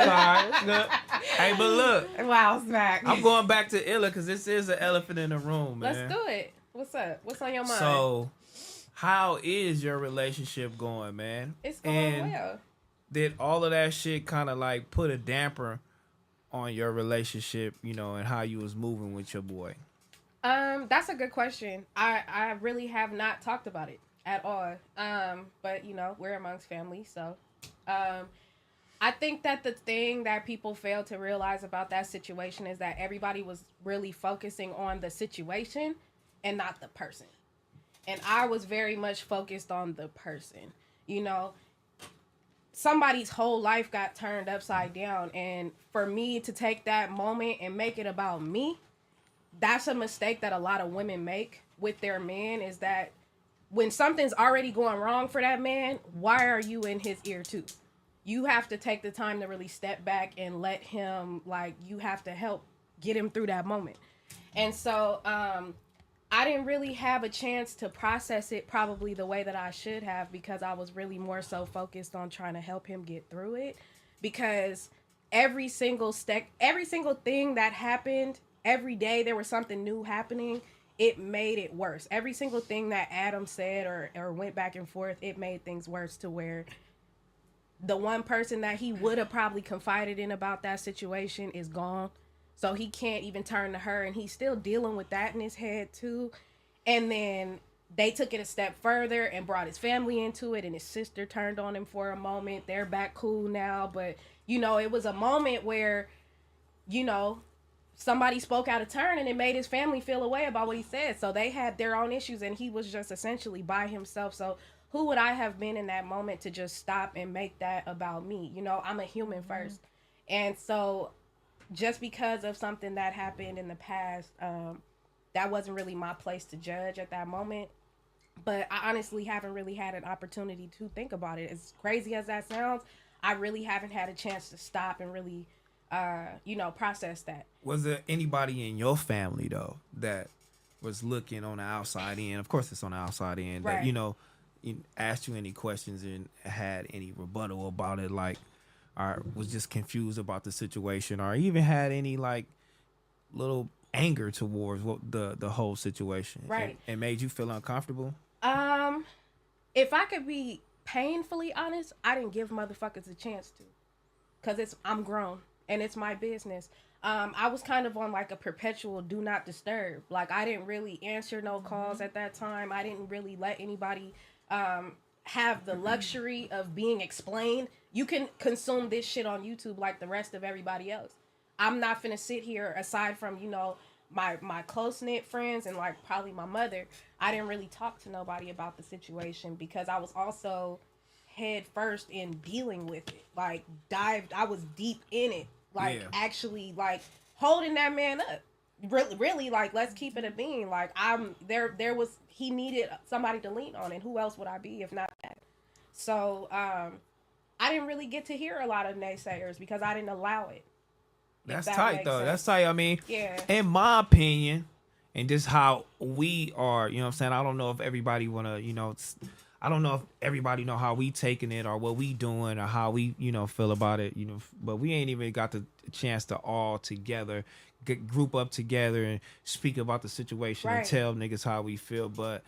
sorry. It's good. Hey, but look. Wow, smack. I'm going back to Illa because this is an elephant in the room, man. Let's do it. What's up? What's on your mind? So, how is your relationship going, man? It's going well. Did all of that shit kind of like put a damper on your relationship, you know, and how you was moving with your boy? That's a good question. I really have not talked about it at all. But you know, we're amongst family, so I think that the thing that people fail to realize about that situation is that everybody was really focusing on the situation and not the person. And I was very much focused on the person. You know, somebody's whole life got turned upside down, and for me to take that moment and make it about me, that's a mistake that a lot of women make with their man, is that when something's already going wrong for that man, why are you in his ear too? You have to take the time to really step back and let him, like, you have to help get him through that moment. And so I didn't really have a chance to process it probably the way that I should have, because I was really more so focused on trying to help him get through it. Because every single thing that happened, every day there was something new happening, it made it worse. Every single thing that Adam said or went back and forth, it made things worse, to where the one person that he would have probably confided in about that situation is gone. So he can't even turn to her, and he's still dealing with that in his head too. And then they took it a step further and brought his family into it, and his sister turned on him for a moment. They're back cool now, but you know, it was a moment where, you know, somebody spoke out of turn and it made his family feel a way about what he said. So they had their own issues, and he was just essentially by himself. So who would I have been in that moment to just stop and make that about me? You know, I'm a human first. And so just because of something that happened in the past, that wasn't really my place to judge at that moment. But I honestly haven't really had an opportunity to think about it. As crazy as that sounds, I really haven't had a chance to stop and really process that. Was there anybody in your family though that was looking on the outside end? Of course, it's on the outside end. Right. That, you know, asked you any questions and had any rebuttal about it, like, or was just confused about the situation, or even had any like little anger towards the whole situation, right? And made you feel uncomfortable? If I could be painfully honest, I didn't give motherfuckers a chance to, because I'm grown and it's my business. I was kind of on like a perpetual do not disturb. Like, I didn't really answer no calls at that time. I didn't really let anybody have the luxury of being explained. You can consume this shit on YouTube like the rest of everybody else. I'm not finna sit here, aside from, you know, my close-knit friends and like probably my mother, I didn't really talk to nobody about the situation, because I was also head first in dealing with it. Like, I was deep in it. Like, actually, like, holding that man up. Really, like, let's keep it a being. Like, he needed somebody to lean on, and who else would I be if not that? So, I didn't really get to hear a lot of naysayers because I didn't allow it. That's tight, though. That's tight. I mean, yeah. In my opinion, and just how we are, you know what I'm saying? I don't know if everybody want to, you know, I don't know if everybody know how we taking it or what we doing or how we, you know, feel about it, you know, but we ain't even got the chance to all together group up together and speak about the situation and tell niggas how we feel. But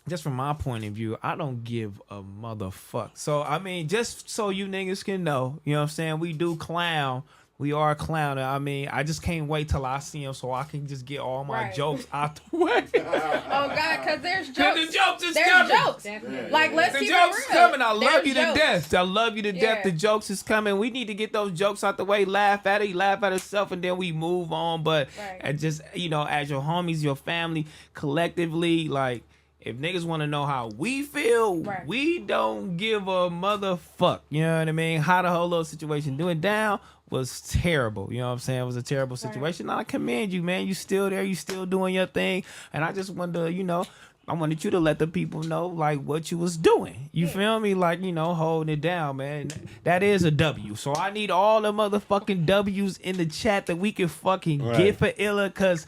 just from my point of view, I don't give a motherfuck. So I mean, just so you niggas can know, you know what I'm saying, we do clown. We are a clown. I mean, I just can't wait till I see him so I can just get all my jokes out the way. Oh God, because there's jokes. The jokes is there's coming. Jokes. Like, let's keep it real. The jokes coming. I love there's you jokes. to death. I love you to death. The jokes is coming. We need to get those jokes out the way. Laugh at it. Laugh at itself, and then we move on. But just, you know, as your homies, your family, collectively, like, if niggas want to know how we feel, we don't give a motherfuck. You know what I mean? How the whole little situation doing down was terrible. You know what I'm saying? It was a terrible situation. I commend you, man. You still there. You still doing your thing. And I just wanted to, you know, I wanted you to let the people know like what you was doing. You feel me? Like, you know, holding it down, man. That is a W. So I need all the motherfucking W's in the chat that we can fucking get for Illa, cause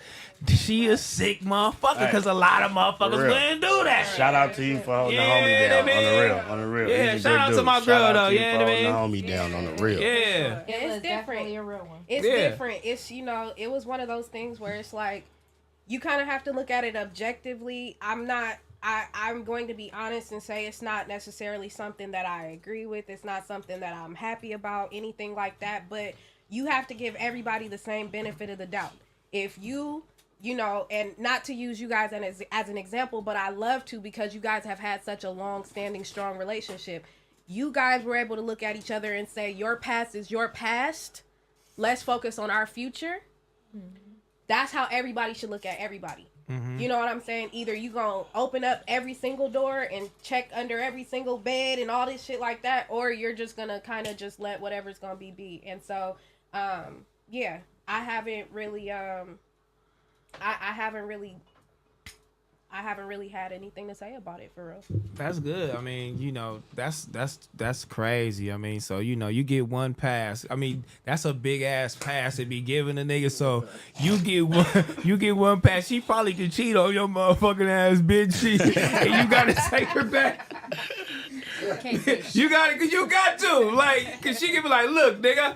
she a sick motherfucker. Cause a lot of motherfuckers wouldn't do that. Shout out to you for holding the homie down on the real. Yeah, shout out to my girl though. Yeah, holding the homie down on the real. Yeah, it's different. A real one. It's different. It's, you know, it was one of those things where it's like, you kind of have to look at it objectively. I'm going to be honest and say it's not necessarily something that I agree with. It's not something that I'm happy about, anything like that. But you have to give everybody the same benefit of the doubt. If you know, and not to use you guys as an example, but I love to, because you guys have had such a long-standing, strong relationship. You guys were able to look at each other and say, your past is your past. Let's focus on our future. Mm-hmm. That's how everybody should look at everybody. Mm-hmm. You know what I'm saying? Either you gonna open up every single door and check under every single bed and all this shit like that, or you're just gonna kind of just let whatever's gonna be. And so, yeah, I haven't really, I haven't really had anything to say about it, for real. That's good. I mean, you know, that's crazy. I mean, so, you know, you get one pass. I mean, that's a big ass pass to be giving a nigga. So you get one pass. She probably could cheat on your motherfucking ass, bitch. And you gotta take her back. You got to, like, cause she can be like, look, nigga.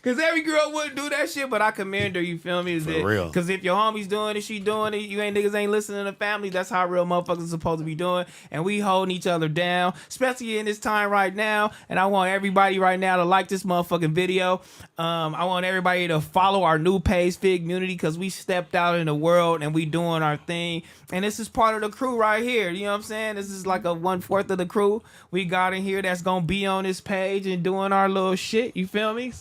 Cause every girl wouldn't do that shit, but I commend her. You feel me? For real. Cause if your homie's doing it, she doing it. You niggas ain't listening to family. That's how real motherfuckers are supposed to be doing. And we holding each other down, especially in this time right now. And I want everybody right now to like this motherfucking video. I want everybody to follow our new page, Fig Community, cause we stepped out in the world and we doing our thing. And this is part of the crew right here. You know what I'm saying? This is like a 1/4 of the crew we got in here that's gonna be on this page and doing our little shit. You feel me?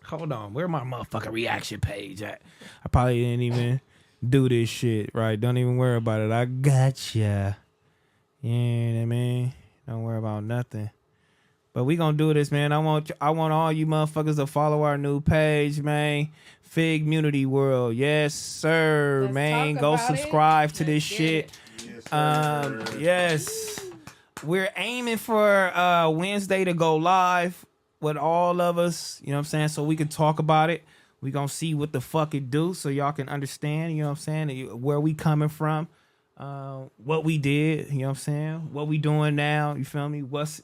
Hold on, where my motherfucking reaction page at? I probably didn't even do this shit, right? Don't even worry about it. I gotcha. You know what I mean? Don't worry about nothing. But we gonna do this, man. I want all you motherfuckers to follow our new page, man. Fig Community World. Yes, sir, Let's man. Go subscribe to this shit. Yes. We're aiming for Wednesday to go live with all of us, you know what I'm saying, so we can talk about it. We gonna see what the fuck it do, so y'all can understand, you know what I'm saying, where we coming from, what we did, you know what I'm saying, what we doing now, you feel me, what's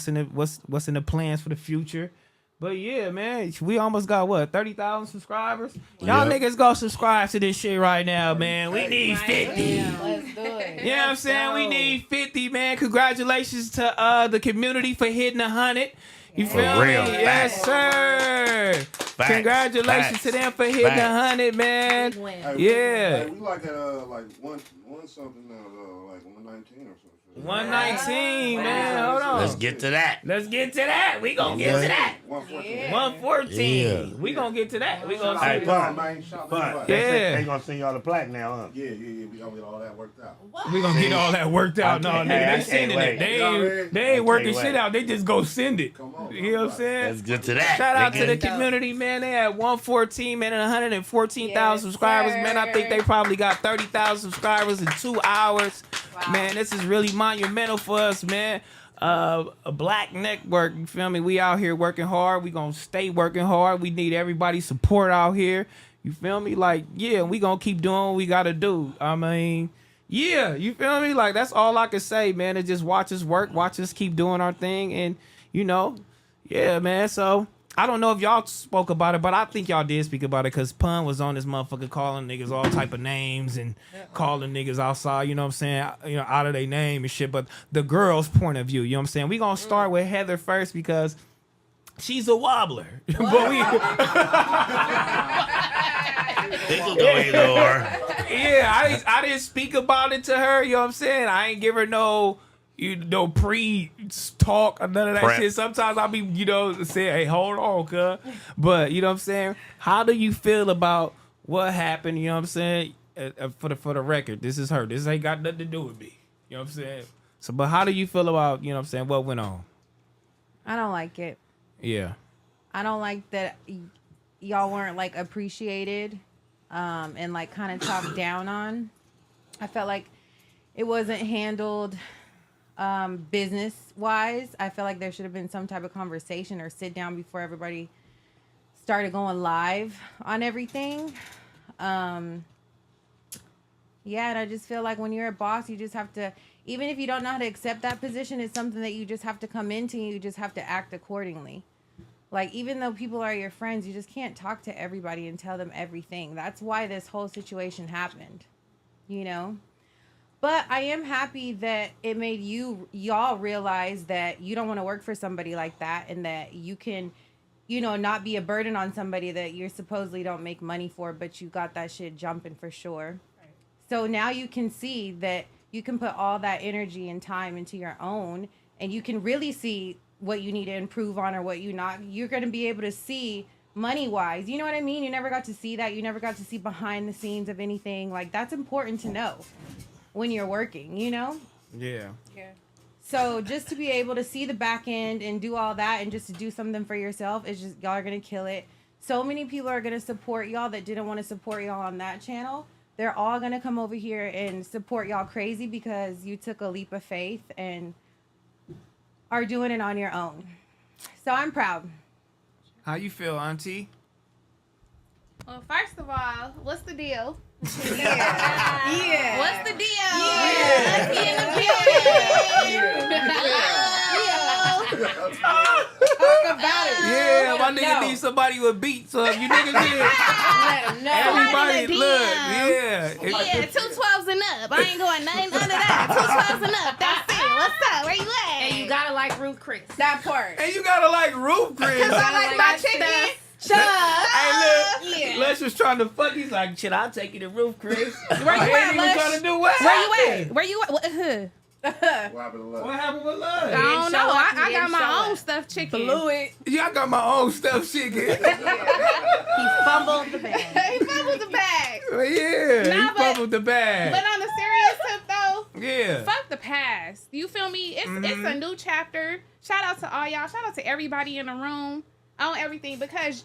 in the plans for the future. But yeah, man, we almost got what, 30,000 subscribers. Y'all niggas go subscribe to this shit right now, man. We need 50. Let's do it. You know what I'm saying? We need 50, man. Congratulations to the community for hitting 100. You feel me? Yes, sir. Facts. Congratulations to them for hitting 100, man. Yeah. We like at like one something now, like 119 or something. 119, man. Hold on. Let's get to that. We gonna get to that. 114. 114. Yeah. We gonna get to that. We gonna Hey, see. But they gonna send y'all the plaque now, huh? Yeah. We gonna get all that worked out. We gonna get all that worked out. No, nigga, they sending it. They ain't working shit out. They just go send it. Come on. You know what I'm saying? Let's get to that. Shout out to the community, man. They had 114, man, and 114,000 subscribers. Sir. Man, I think they probably got 30,000 subscribers in 2 hours. Wow. Man, this is really monumental for us, man. A black network, you feel me? We out here working hard. We gonna stay working hard. We need everybody's support out here. You feel me? Like, yeah, we gonna keep doing what we gotta do. I mean, yeah, you feel me? Like, that's all I can say, man, is just watch us work, watch us keep doing our thing, and, you know, yeah, man, so... I don't know if y'all spoke about it, but I think y'all did speak about it because Pun was on this motherfucker calling niggas all type of names and calling niggas outside, you know what I'm saying, you know, out of their name and shit. But the girl's point of view, you know what I'm saying? We gonna start with Heather first because she's a wobbler. But we It could go either or. Yeah, I didn't speak about it to her, you know what I'm saying? I ain't give her no pre-talk or none of that Prep. shit. Sometimes I'll be, you know, saying, hey, hold on, cuz. But, you know what I'm saying? How do you feel about what happened, you know what I'm saying? For the record, this is her. This ain't got nothing to do with me. You know what I'm saying? So, but how do you feel about, you know what I'm saying, what went on? I don't like it. Yeah. I don't like that y'all weren't, like, appreciated and like kind of talked down on. I felt like it wasn't handled business wise. I felt like there should have been some type of conversation or sit down before everybody started going live on everything. Yeah, and I just feel like when you're a boss, you just have to, even if you don't know how to accept that position, it's something that you just have to come into. You just have to act accordingly. Like, even though people are your friends, you just can't talk to everybody and tell them everything. That's why this whole situation happened, you know? But I am happy that it made y'all realize that you don't want to work for somebody like that, and that you can, you know, not be a burden on somebody that you supposedly don't make money for, but you got that shit jumping for sure. Right. So now you can see that you can put all that energy and time into your own, and you can really see what you need to improve on or what you're going to be able to see money wise. You know what I mean? You never got to see that. You never got to see behind the scenes of anything. Like, that's important to know when you're working, you know? Yeah. Yeah. So just to be able to see the back end and do all that and just to do something for yourself, is just, y'all are going to kill it. So many people are going to support y'all that didn't want to support y'all on that channel. They're all going to come over here and support y'all crazy because you took a leap of faith and are doing it on your own. So I'm proud. How you feel, Auntie? Well, first of all, what's the deal? Yeah. What's the deal? Yeah. Let's get in the Talk about it. Yeah, my nigga needs somebody with beats. So if you niggas did, Let him know. everybody DM. look. Yeah. Yeah, 212s and up. I ain't going nothing under that. 212s and up. That's it. What's up? Where you at? And you gotta like Ruth Chris. That part. And you gotta like Roof Chris. Cause I like my chicken. Shut up. Hey, look. Yeah. Les was trying to fuck. He's like, shit, I'll take you to Roof Chris. Where you at, He was Les? trying to do what? Where you at? Where you at? What happened to love? What happened with I Love? don't know. show up. I He got didn't my show own up. stuffed chicken. Blew it. Yeah, I got my own stuff chicken. He fumbled the bag. He fumbled the bag. Yeah, Nah, he fumbled the But bag. on a serious tip, though, Yeah. fuck the past. You feel me? It's a new chapter. Shout out to all y'all. Shout out to everybody in the room on everything, because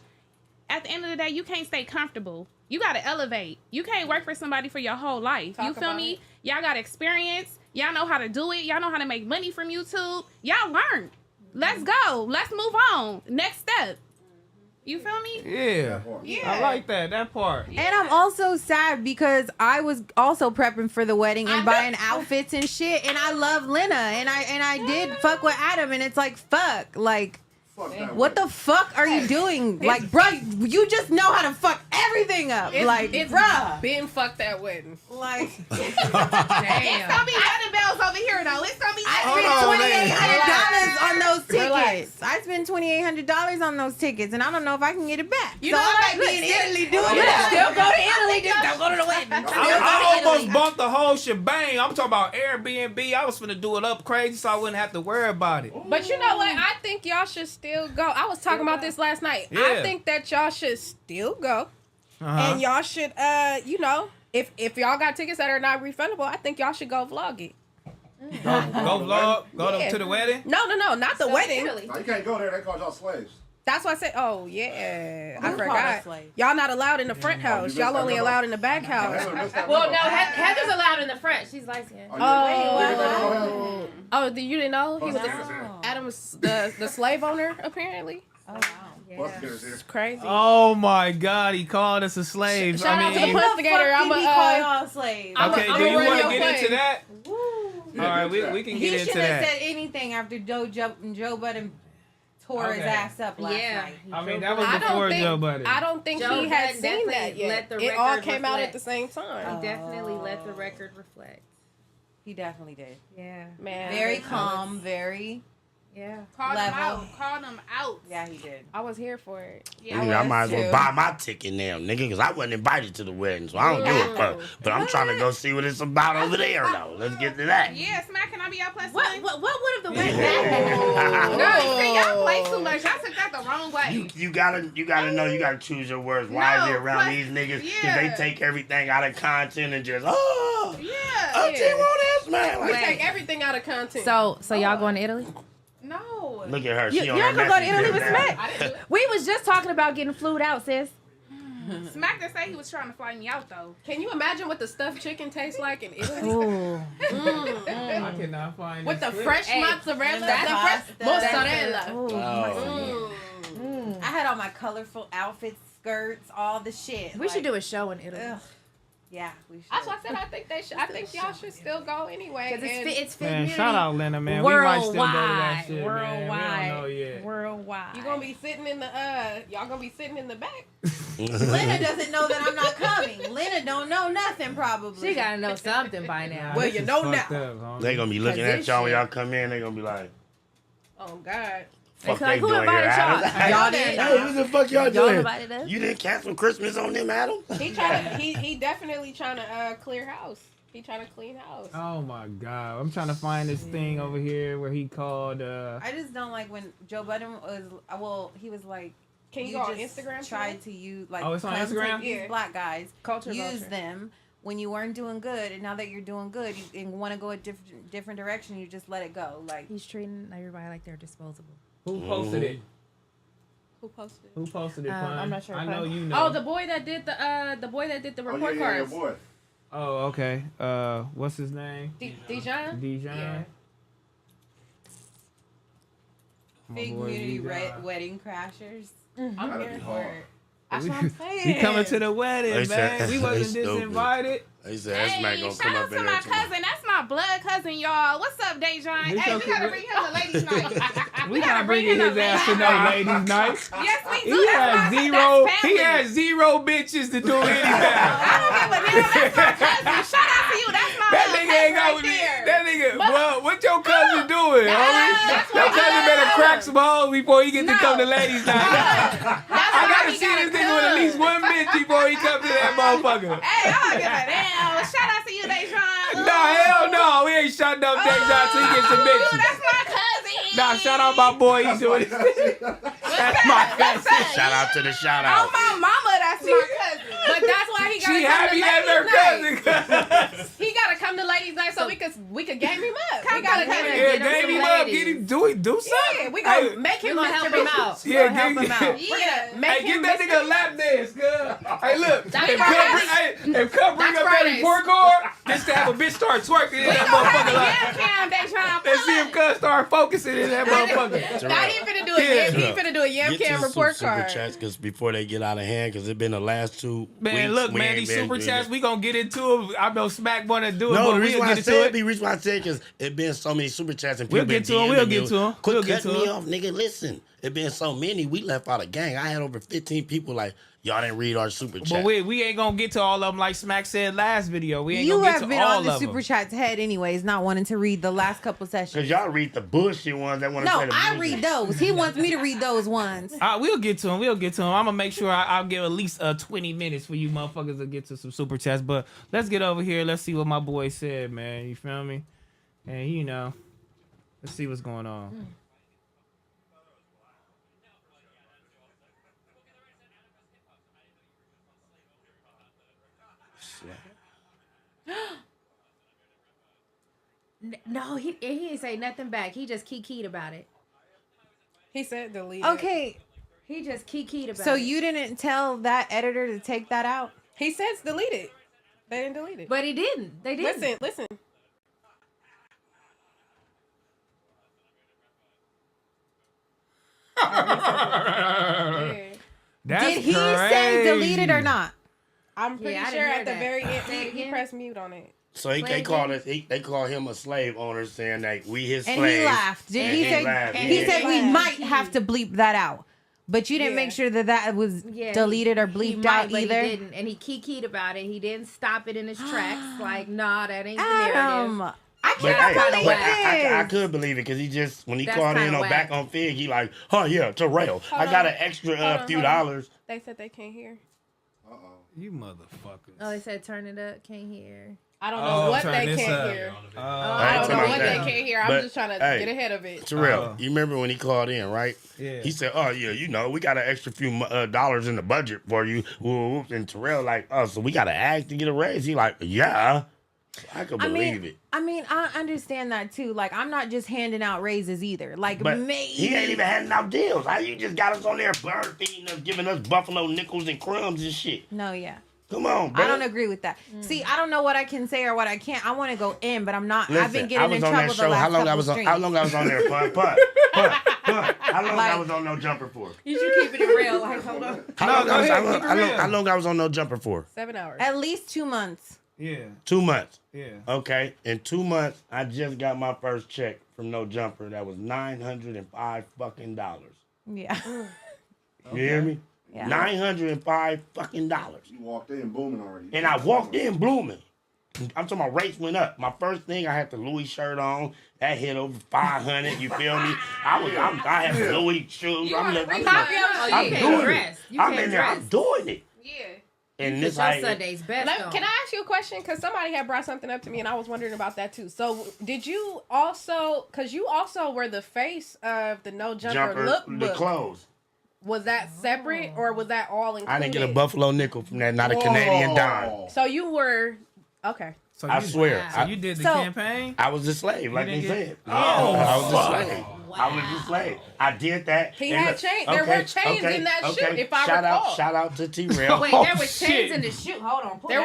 at the end of the day, you can't stay comfortable. You got to elevate. You can't work for somebody for your whole life. Talk you feel about me? it. Y'all got experience. Y'all know how to do it. Y'all know how to make money from YouTube. Y'all learn. Let's go. Let's move on. Next step. You feel me? Yeah. Yeah. I like that part. And I'm also sad because I was also prepping for the wedding and buying outfits and shit. And I love Lena, and I did fuck with Adam, and it's like, fuck, like, Fuck that what way. the fuck are you doing? Like, bruh, you just know how to fuck everything up. Like, it's bruh. been fucked that wedding. Like, It's gonna be wedding bells over here though. It's gonna be. I spent $2,800 on those tickets. Relax. I spent $2,800 on those tickets, and I don't know if I can get it back. You so know I what? might be in Italy doing Yeah. that. Still go to Italy. Just don't go to the wedding. I almost bought the whole shebang. I'm talking about Airbnb. I was finna do it up crazy so I wouldn't have to worry about it. But you know what? I think y'all should still go. I was talking about this last night. Yeah. I think that y'all should still go. Uh-huh. And y'all should, you know, if y'all got tickets that are not refundable, I think y'all should go vlog it. Go vlog. Go Yeah. to the wedding. No, not the wedding. No, you can't go there. They call y'all slaves. That's why I said, oh, yeah. I Who called forgot. us slaves? Y'all not allowed in the front house. you Y'all missed only that allowed in the back house. Well, no, Heather's allowed in the front. She's licensed. Oh, you didn't know? He was No. Adam's the slave owner, apparently. Oh, wow. It's crazy. Oh my God, he called us a slave. Shout out to the Who Investigator, the fuck I'm did a, he call y'all slaves? Okay, I'ma do you run want to your get play. into that? Woo. All right, we can He get should into have that. said anything after Joe Budden tore his Okay. ass up last Yeah. night. I mean, that was I before don't Joe think, Budden. I don't think Joe he had Budden seen that definitely yet. let the It all record came out at reflect. the same time. He definitely let the record reflect. He definitely did. Yeah. Man, Very calm, very. Yeah. Call them Level. out. Call them out. Yeah, he did. I was here for it. Yeah. I might as well too. buy my ticket now, nigga, because I wasn't invited to the wedding, so I don't give a fuck. But I'm trying to go see what it's about over there, though. Let's get to that. Yeah, Smack, can I be your plus What one? would have the wedding been? No, see, y'all play too much. Y'all took that the wrong way. You gotta know, you gotta choose your words wisely No, around but- these niggas, because yeah. they take everything out of content and just, oh, Yeah. Auntie want this, man. We Like, take everything out of content. So y'all going to Italy? No. look at her. You She on y'all her could go to message Italy with now. Smack. We was just talking about getting flued out, sis. Smack did say he was trying to fly me out though. Can you imagine what the stuffed chicken tastes like in Italy? Ooh. I cannot find With this the clip. fresh mozzarella, that's the hot. fresh mozzarella. Oh. Mm. I had all my colorful outfits, skirts, all the shit. We should do a show in Italy. Ugh. Yeah, we should. That's why I said I think they should. I think y'all should still go anyway. Because And it's fit Man, beauty. shout out Lena, man. We might still go to that Worldwide. shit, man. Worldwide. We don't know yet. Worldwide. you gonna be sitting in the y'all gonna be sitting in the back. Lena doesn't know that I'm not coming. Lena don't know nothing probably. She gotta know something by now. Well, This you is know fucked now. up, homie. They gonna be looking at y'all when y'all come in. They gonna be like, Oh God. fuck It's like, they who doing here, invited y'all? Adam? Y'all did. Hey, what the fuck y'all Y'all doing? invited us? You didn't cancel Christmas on them, Adam? He definitely trying to clear house. He trying to clean house. Oh my god, I'm trying to find this thing over here where he called. I just don't like when Joe Budden was. He was like, Can you go on just Instagram? tried to use like. Oh, it's on come to Instagram? these Yeah. black guys Culture use vulture. them when you weren't doing good, and now that you're doing good, you want to go a different direction. You just let it go. Like He's treating everybody like they're disposable. Who posted it? Who posted it? Who posted it? I'm Pun? not sure, I know Pun. you know. Oh, the boy that did the Oh, report yeah, cards. your boy. Oh, okay. What's his name? Dijon. Dijon. Yeah. My big boy community Dijon. wedding crashers. I'm That'd here be for hard. it. That's what I'm saying. He coming to the wedding, They man. said- We they wasn't stupid. disinvited. They said that's not Hey, gonna shout come out up to in my there tomorrow. cousin. That's my blood cousin, y'all. What's up, Dejan? This Hey, your we gotta cousin? bring him to ladies' night. We not bringing his ass to no ladies' night. Yes, we do. He That's had my- zero. that's He family. had zero bitches to do anything. I don't give a damn. That's my cousin. Shout out to you. That's my That little nigga ain't cousin got right there. that nigga. Well, what your cousin doing, homie? that's Your what cousin I better know. crack some hoes before he get to No. come to ladies' night. That's I why gotta he see got this a nigga with at least cousin. one bitch before he come to that motherfucker. Hey, I don't give a damn. Shout out to you, Dejan. Nah, hell no. We ain't shutting up Dejan till he get some bitches. That's my cousin. Nah, shout out my boy. He's doing his That's my cousin. Shout out to the shout Oh, out. my mama, that's my cousin. But that's why he gotta She come happy to as her ladies' night. cousin. He gotta come to ladies' night so we could game him up. Come We gotta to come ladies' Yeah, Get him game some him up. ladies. Get him, do something. Yeah, we gonna Hey, make We're him gonna Mr. help him Bitches. out. Yeah, We're gonna help get- him out. We're gonna make Hey, him get that Mr. nigga a lap dance, cuz. Hey, look. That's If Fridays. Cup bring That's up that Fridays. report card, just to have a bitch start twerking in that motherfucker. Like, Cam, Dejan. let's see if Cuz start focusing in that motherfucker. Now he finna do a Yeah. he finna do a yam Get cam to report super card. chats because before they get out of hand, because it's been the last 2 Man, weeks. look, we man, ain't these been super doing chats, it. we gonna get into it. I know Smack wanna do it, No, but the we'll reason why I get into said it. the reason why I said because it been so many super chats and people We'll get been to 'em, we'll DMing get me. to 'em, Quit we'll get cutting to me 'em. off, nigga. Listen, it been so many. We left out a gang. I had over 15 people like y'all didn't read our super chat. But we ain't gonna get to all of them like Smack said last video. We ain't You gonna get have to been all on the of super them. chat's head anyways, not wanting to read the last couple sessions. Because y'all read the bullshit ones that want to No, say the I bullshit. read those. He wants me to read those ones. We'll get to him. We'll get to him. I'm gonna make sure I'll give at least 20 minutes for you motherfuckers to get to some super chats. But let's get over here. Let's see what my boy said, man. You feel me? And you know, let's see what's going on. No, he didn't say nothing back. He just kikied about it. He said delete it. Okay, He just kikied about it. so you didn't tell that editor to take that out? He says delete it. They didn't delete it. But he didn't. They didn't. Listen. Yeah. That's Did he say delete it or crazy. not? I'm pretty Yeah, I sure didn't hear at the that. very end Say it he again. pressed mute on it. So Play they again. called us. They called him a slave owner, saying that we his And slaves. he laughed. Did And he he say? laughed. He Yeah. said we laughed. might have to bleep that out, but you didn't Yeah. make sure that was Yeah, deleted or He bleeped might, out but either. He didn't, and he kikied about it. He didn't stop it in his tracks. Like, nah, that ain't the narrative. Adam, I But, cannot hey, believe but I this. could believe it because he just when he That's called in kinda on whack. back on Fig, he like, oh yeah, Terrell, I got an extra on, few hold on. dollars. They said they can't hear. Uh-oh. You motherfuckers. Oh, they said turn it up. Can't hear. I don't know Oh, what turn they this can't up. hear. Oh, I don't know talking what about they that. can't hear. I'm But, just trying to hey, get ahead of it. Terrell, you remember when he called in, right? Yeah. He said, oh yeah, you know, we got an extra few dollars in the budget for you. And Terrell like, oh, so we got to ask to get a raise. He like, yeah. I can believe it. I mean, I understand that too. Like, I'm not just handing out raises either. Like, But maybe he ain't even handing out deals. How you just got us on there bird feeding us, giving us buffalo nickels and crumbs and shit? No, yeah. Come on, bro. I don't agree with that. See, I don't know what I can say or what I can't. I want to go in, but I'm not. Listen, I've been getting in trouble the last how long I was couple on? How long I was on there? Punt. How long I was on no jumper for? You should keep it real. Like, hold on. How long I was on no jumper for? 7 hours. At least 2 months. Yeah. 2 months. Yeah. Okay. In 2 months, I just got my first check from no jumper. That was $905 fucking dollars. Yeah. You hear me? Yeah. $905 fucking dollars. You walked in booming already. And I walked in blooming. I'm talking about rates went up. My first thing, I had the Louis shirt on. That hit over 500. You feel me? I had Louis shoes. I'm doing it. I'm in there. I'm doing it. Yeah. And this Your Sunday's best. Can I ask you a question? Because somebody had brought something up to me, and I was wondering about that too. So, did you also? Because you also were the face of the No Jumper lookbook. The clothes. Was that separate, or was that all included? I didn't get a buffalo nickel from that. Not a Canadian dime. So you were okay. So I swear. So you did the campaign? I was a slave, like they said. Oh, I was a slave. I was a slave. I did that. He had chains. There were chains in that shoot, if I recall. Shout out to T-Rail. Wait, there was chains in the shoot. Hold on. There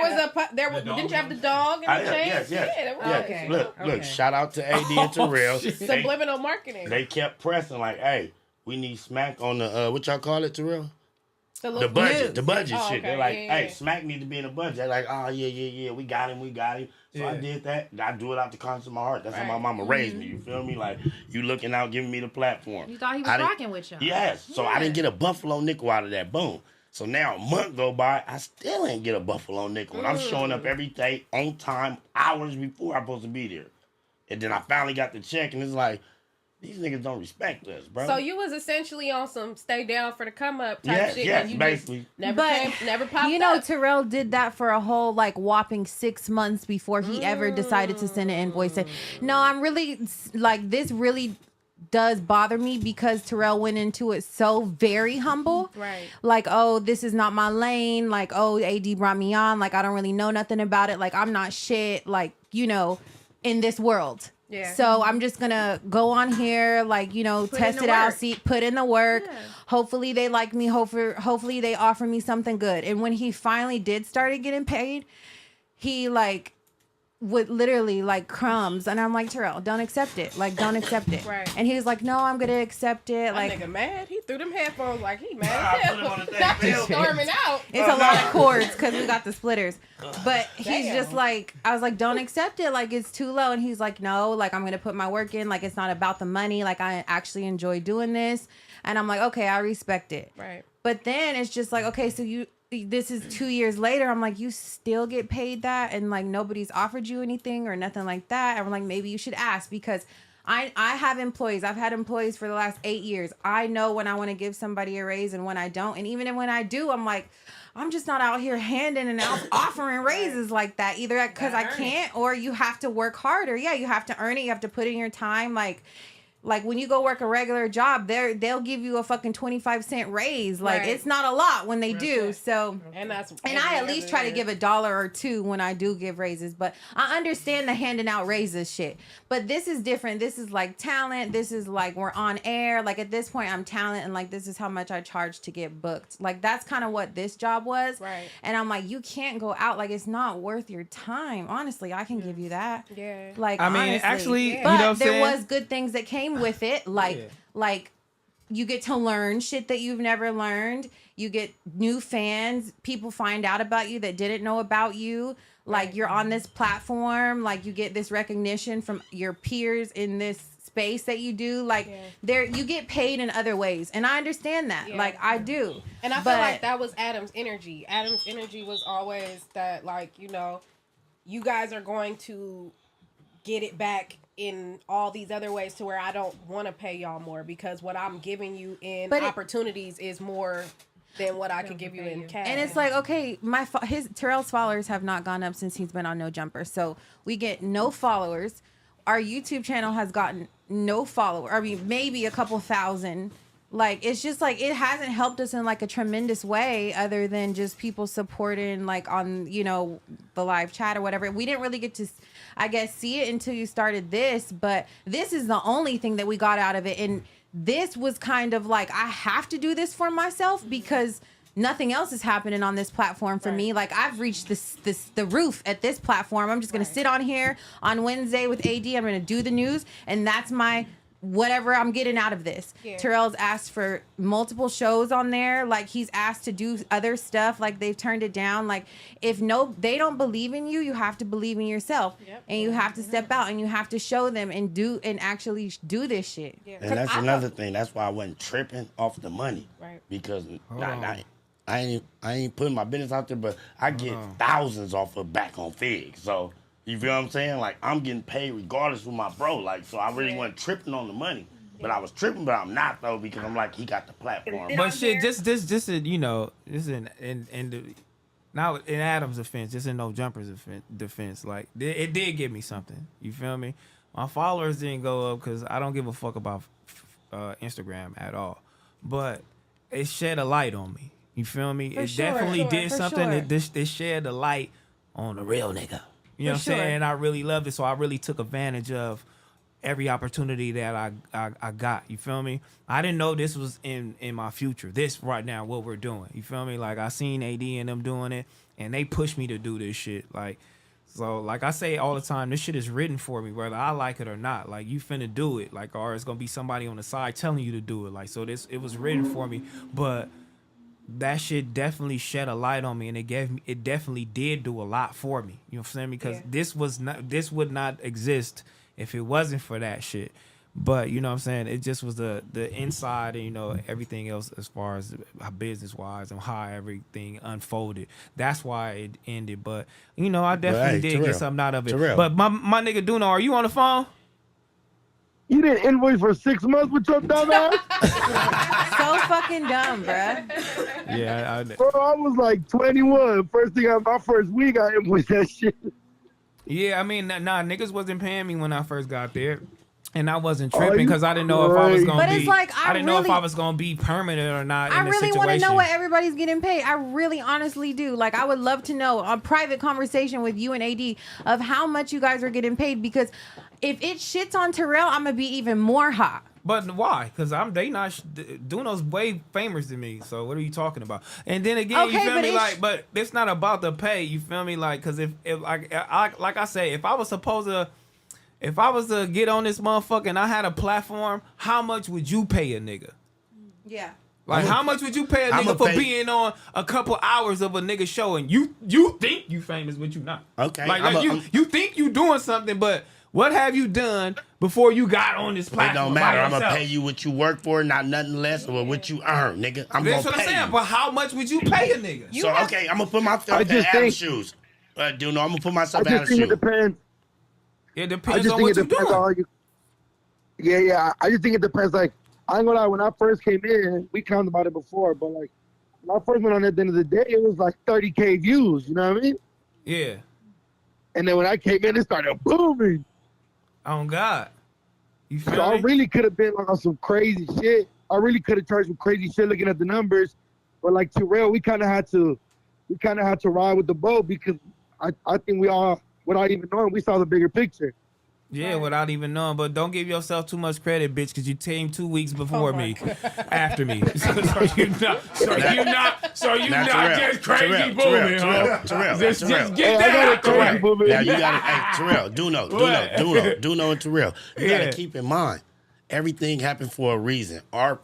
was didn't you have the dog and the chains? Yes. Yeah, there was. Okay. Look. Shout out to AD and T-Rail. Subliminal marketing. They kept pressing like, hey, we need Smack on the what y'all call it, T-Rail? The budget, the budget shit. Okay, They're like, yeah. hey, Smack need to be in the budget. They're like, oh yeah, we got him. So I did that. I do it out the conscience of my heart. That's how my mama raised me. You feel me? Like, you looking out, giving me the platform. You thought he was rocking with you? Yes. So I didn't get a buffalo nickel out of that. Boom. So now a month go by, I still ain't get a buffalo nickel. And I'm showing up every day on time, hours before I'm supposed to be there. And then I finally got the check, and it's like, these niggas don't respect us, bro. So you was essentially on some stay down for the come up type shit. Yes, and you basically. Never popped up. You know, Terrell did that for a whole whopping 6 months before he ever decided to send an invoice. No, I'm really this really does bother me because Terrell went into it so very humble. Right. Like, oh, this is not my lane. Like, oh, AD brought me on. Like, I don't really know nothing about it. Like, I'm not shit. Like, in this world. Yeah. So I'm just gonna go on here, test it out, put in the work. Yeah. Hopefully they like me. Hopefully they offer me something good. And when he finally did started getting paid, he would literally crumbs, and I'm like, Terrell, don't accept it. Don't accept it. Right. And he was like, no, I'm gonna accept it. That nigga mad. He threw them headphones like he mad as hell. Not just storming out. It's a lot of cords because we got the splitters. But he's just I was like, don't accept it. It's too low. And he's like, no, I'm gonna put my work in. It's not about the money. I actually enjoy doing this. And I'm like, okay, I respect it. Right. But then it's just okay, so this is 2 years later. I'm like, you still get paid that, and nobody's offered you anything or nothing like that. And I'm like, maybe you should ask, because I have employees. I've had employees for the last 8 years. I know when I want to give somebody a raise and when I don't. And even when I do, I'm like, I'm just not out here handing and offering raises like that, either because I can't, or you have to work harder. Yeah, you have to earn it. You have to put in your time. Like when you go work a regular job, they'll give you a fucking 25-cent raise. It's not a lot when they do. So and I at least try to give $1 or $2 when I do give raises. But I understand the handing out raises shit. But this is different. This is talent. This is we're on air. At this point, I'm talent, and this is how much I charge to get booked. That's kind of what this job was. Right. And I'm like, you can't go out. It's not worth your time. Honestly, I can give you that. Yeah. I mean, honestly, actually, but there was good things that came with it, you get to learn shit that you've never learned. You get new fans. People find out about you that didn't know about you. You're on this platform. You get this recognition from your peers in this space that you do. You get paid in other ways, and I understand that. I do. And I feel like that was Adam's energy. Adam's energy was always that you guys are going to get it back in all these other ways to where I don't want to pay y'all more, because what I'm giving you in opportunities is more than what I could give you in cash. And it's okay, Terrell's followers have not gone up since he's been on No Jumper. So we get no followers. Our YouTube channel has gotten no followers. I mean, maybe a couple thousand Like, it's just like, it hasn't helped us in like a tremendous way other than just people supporting like on, you know, the live chat or whatever. We didn't really get to, I guess, see it until you started this, but this is the only thing that we got out of it. And this was kind of like, I have to do this for myself because nothing else is happening on this platform for me. Like, I've reached the roof at this platform. I'm just going to sit on here on Wednesday with AD. I'm going to do the news, and that's my whatever I'm getting out of this. Terrell's asked for multiple shows on there. Like, he's asked to do other stuff. Like, they've turned it down. Like, if they don't believe in you, you have to believe in yourself. And you have to step out and you have to show them and actually do this shit. And that's another thing. That's why I wasn't tripping off the money. Right. Because I ain't putting my business out there, but I get thousands off of back on Fig. So you feel what I'm saying? Like, I'm getting paid regardless with my bro. Like, so I really wasn't tripping on the money. But I was tripping, but I'm not though, because I'm like, he got the platform. But shit, just you know, this now in Adam's defense, just in No Jumper's defense, like it did give me something. You feel me? My followers didn't go up because I don't give a fuck about Instagram at all. But it shed a light on me. You feel me? It definitely did something. It shed a light on the real nigga. You know what I'm saying? And I really loved it, so I really took advantage of every opportunity that I got. You feel me? I didn't know this was in my future. This right now, what we're doing. You feel me? Like, I seen AD and them doing it, and they pushed me to do this shit. Like, so like I say all the time, this shit is written for me, whether I like it or not. Like, you finna do it. Like, or it's gonna be somebody on the side telling you to do it. Like, so it was written for me, but that shit definitely shed a light on me, and it definitely did do a lot for me. You know what I'm saying? Because this would not exist if it wasn't for that shit. But you know what I'm saying? It just was the inside and, you know, everything else as far as business wise and how everything unfolded. That's why it ended. But you know, I definitely did get something out of it. But my nigga Duno, are you on the phone? You didn't invoice for 6 months with your dumb ass? So fucking dumb, bruh. Yeah, Bro, I was like 21. My first week, I invoiced that shit. Yeah, I mean, niggas wasn't paying me when I first got there. And I wasn't tripping because I didn't know if I was gonna be. Like, I didn't know if I was gonna be permanent or not. I really want to know what everybody's getting paid. I really, honestly do. Like, I would love to know a private conversation with you and AD of how much you guys are getting paid. Because if it shits on Terrell, I'm gonna be even more hot. But why? Because Duno's way famous than me. So what are you talking about? And then again, you feel me? Like, but it's not about the pay. You feel me? Like, because if like I say, if I was to get on this motherfucker and I had a platform, how much would you pay a nigga? Yeah. Like, how much would you pay a nigga for being on a couple hours of a nigga show and you think you famous, but you not? Okay. Like you think you doing something, but what have you done before you got on this platform? It don't matter. I'm gonna pay you what you work for, not nothing less, or what you earn, nigga. That's what I'm saying. But how much would you pay a nigga? Okay, I'm gonna put myself in Adam's shoes. Duno, I'm gonna put myself in Adam's shoes. It depends. It depends on what you're doing. Yeah. I just think it depends. Like, I ain't gonna lie, when I first came in, we talked about it before, but like, when I first went on at the end of the day, it was like 30K views, you know what I mean? Yeah. And then when I came in, it started booming. Oh, God. You feel me? I really could have been like on some crazy shit. I really could have charged some crazy shit looking at the numbers. But like Terrell, we kind of had to ride with the boat because I think we all, without even knowing, we saw the bigger picture. Yeah, without even knowing. But don't give yourself too much credit, bitch, because you came 2 weeks before me, after me. So you're not just crazy booming, huh? Terrell. Just get that out the way. Now you got to, hey, Terrell, Duno and Terrell. You got to keep in mind, everything happened for a reason. Our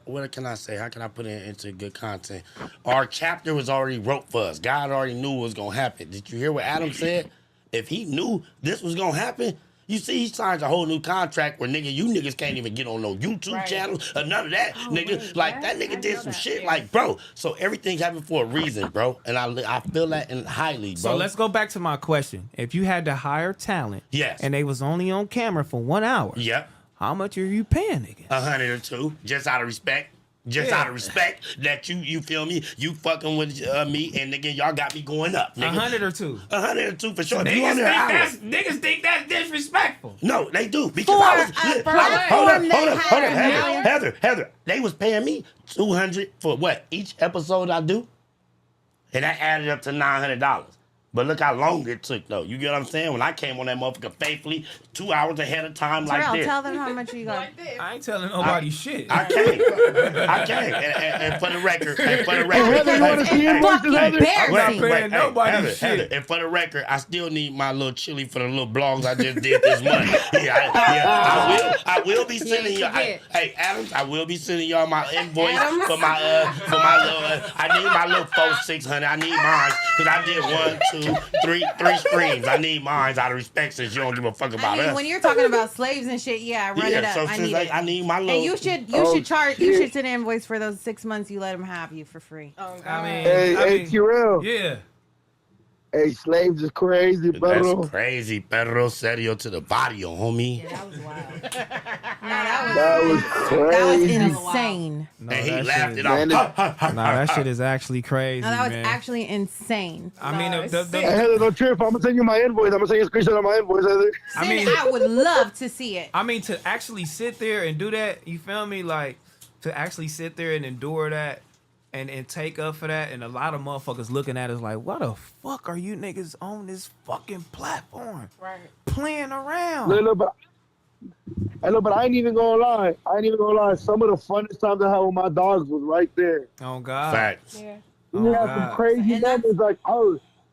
what can I say? How can I put it into good content? Our chapter was already wrote for us. God already knew what was going to happen. Did you hear what Adam said? If he knew this was gonna happen, you see, he signs a whole new contract where you niggas can't even get on no YouTube channels or none of that, nigga. Like, that nigga did some shit, like, bro. So everything happened for a reason, bro. And I feel that in highly, bro. So let's go back to my question. If you had to hire talent, and they was only on camera for 1 hour, how much are you paying, nigga? 100 or 2, just out of respect. Just out of respect that you feel me, you fucking with me, and nigga, y'all got me going up. Nigga. 100 or 2. 100 or 2 for sure. Niggas think that's disrespectful. No, they do because Heather, they was paying me $200 for what each episode I do, and that added up to $900. But look how long it took, though. You get what I'm saying? When I came on that motherfucker faithfully, 2 hours ahead of time, Terrell, like this. Tell them how much you got. I ain't telling nobody shit. I can't. And for the record, Heather, you want to see invoices, Heather? I'm not paying nobody shit. And for the record, I still need my little chili for the little blogs I just did this month. I will be sending y'all. Hey, Adams, I will be sending y'all my invoice for my little. I need my little 400-600. I need mine because I did 1, 2, 3 streams. I need mine out of respect since you don't give a fuck about us. When you're talking about slaves and shit, run it up. So I need my little. And you should charge. You should send an invoice for those 6 months you let them have you for free. Oh, God. Hey, Terrell. Yeah. Hey, slaves is crazy, bro. That's crazy. Perro serio to the body, homie. Yeah, that was wild. That was crazy. That was insane. No, And he that laughed shit it off. Nah, that shit is actually crazy, No, that was man. actually insane. I mean, Hey, Heather, don't trip. I'm gonna send you my invoice. I'm gonna send you a screenshot of my invoice, Heather. I would love to see it. I mean, to actually sit there and do that, you feel me? Like, to actually sit there and endure that and take up for that, and a lot of motherfuckers looking at us like, what the fuck are you niggas on this fucking platform? Right. Playing around. But I ain't even gonna lie. Some of the funnest times I had with my dogs was right there. Oh, God. Facts. Yeah. You have some crazy moments like,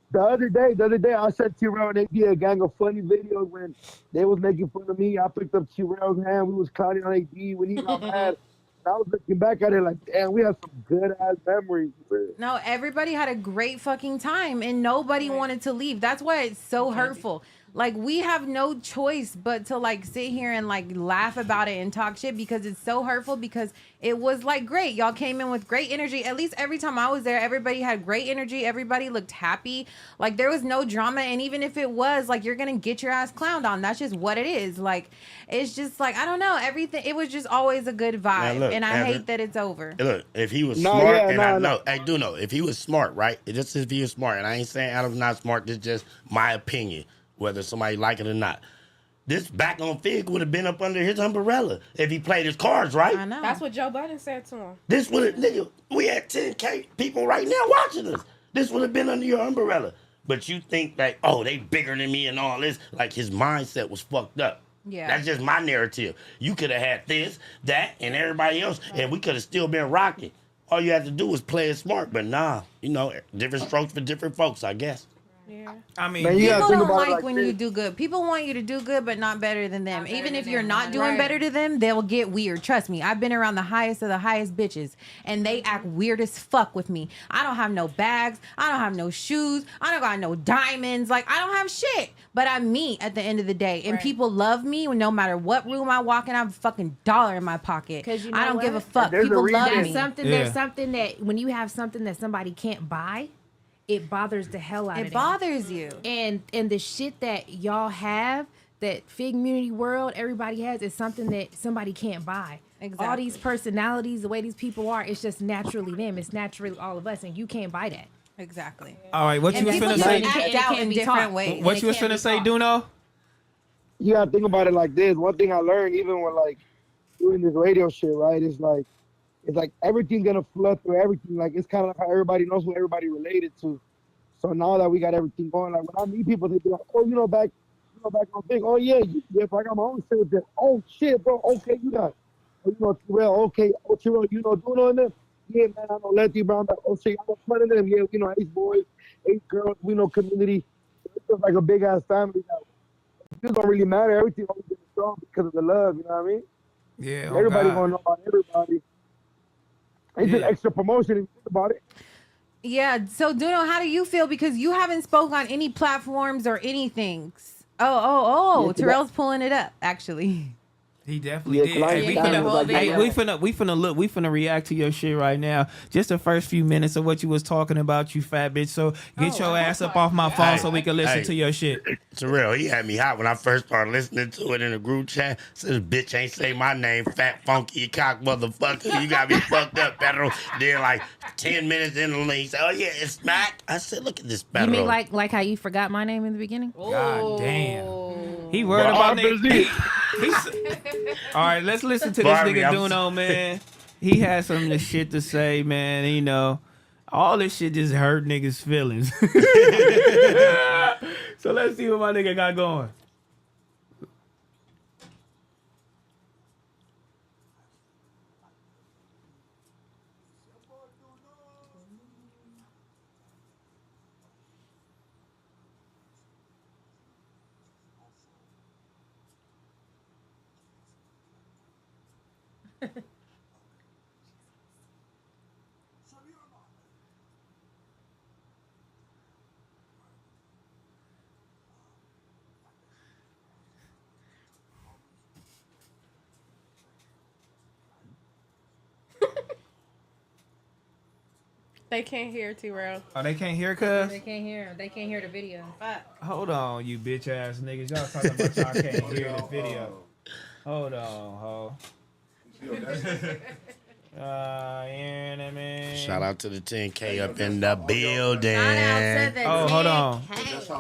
the other day, I sent Terrell and they did a gang of funny videos when they was making fun of me. I picked up Terrell's hand. We was clowning on AD when he got mad. I was looking back at it like, damn, we have some good ass memories. Man. No, everybody had a great fucking time and nobody wanted to leave. That's why it's so hurtful. Like, we have no choice but to like sit here and like laugh about it and talk shit because it's so hurtful, because it was like great. Y'all came in with great energy. At least every time I was there, everybody had great energy. Everybody looked happy. Like, there was no drama. And even if it was, like, you're going to get your ass clowned on. That's just what it is. Like, it's just like, I don't know. Everything. It was just always a good vibe. Look, and I hate that it's over. Look, if he was smart, I do know, if he was smart, right? Just if he was smart, and I ain't saying Adam's not smart, this is just my opinion, whether somebody like it or not. This back on Fig would have been up under his umbrella if he played his cards right. I know. That's what Joe Budden said to him. This would have, nigga, we had 10K people right now watching us. This would have been under your umbrella. But you think that, they bigger than me and all this. Like, his mindset was fucked up. Yeah. That's just my narrative. You could have had this, that, and everybody else, and we could have still been rocking. All you had to do was play it smart. But nah, different strokes for different folks, I guess. Yeah. I mean, people don't like when you do good. People want you to do good, but not better than them. Even if you're not doing better to them, they'll get weird. Trust me. I've been around the highest of the highest bitches, and they act weird as fuck with me. I don't have no bags. I don't have no shoes. I don't got no diamonds. Like, I don't have shit. But I'm me at the end of the day. And people love me no matter what room I walk in. I have a fucking dollar in my pocket. Because I don't give a fuck. People love me. There's something that when you have something that somebody can't buy, it bothers the hell out of them. It bothers you. And the shit that y'all have, that Fig Community World, everybody has, is something that somebody can't buy. Exactly. All these personalities, the way these people are, it's just naturally them. It's naturally all of us, and you can't buy that. Exactly. All right, what you was finna say? Act out in different ways. What you was finna say, Duno? You gotta think about it like this. One thing I learned, even when like doing this radio shit, right? It's like everything's gonna flood through everything. Like, it's kind of like how everybody knows who everybody related to. So now that we got everything going, like when I meet people, they be like, back on Big. Oh yeah, if I got my own shit with this. Oh shit, bro. Okay, you got, Terrell. Okay, Terrell, doing on them. Yeah, man, I know Letty Brown. But shit, I'm fun of them. Yeah, 8 boys, 8 girls. We know community. It's just like a big ass family now. It don't really matter. Everything always been strong because of the love. You know what I mean? Yeah. Everybody gonna know about everybody. It's just extra promotion if you think about it. Yeah. So, Duno, how do you feel? Because you haven't spoke on any platforms or anything. Oh. Terrell's pulling it up, actually. He definitely did. Hey, we finna react to your shit right now. Just the first few minutes of what you was talking about, you fat bitch. So get your ass up off my phone so we can listen to your shit. It's real. He had me hot when I first started listening to it in the group chat. Said, this bitch ain't say my name, fat funky cock motherfucker. You got me fucked up, Pedro. Then like 10 minutes in the lane, he said, oh yeah, it's smack. I said, look at this Pedro. You mean like how you forgot my name in the beginning? God damn. He worried about niggas. All right, let's listen to this nigga Duno, man. He had some shit to say, man. You know, all this shit just hurt niggas' feelings. So let's see what my nigga got going. They can't hear T-Rail. Oh, they can't hear, cuz? They can't hear. They can't hear the video. Hold on, you bitch ass niggas. Y'all talking about y'all can't hear the video. Hold on, ho. Shout out to the 10K up in the building. Oh, hold on.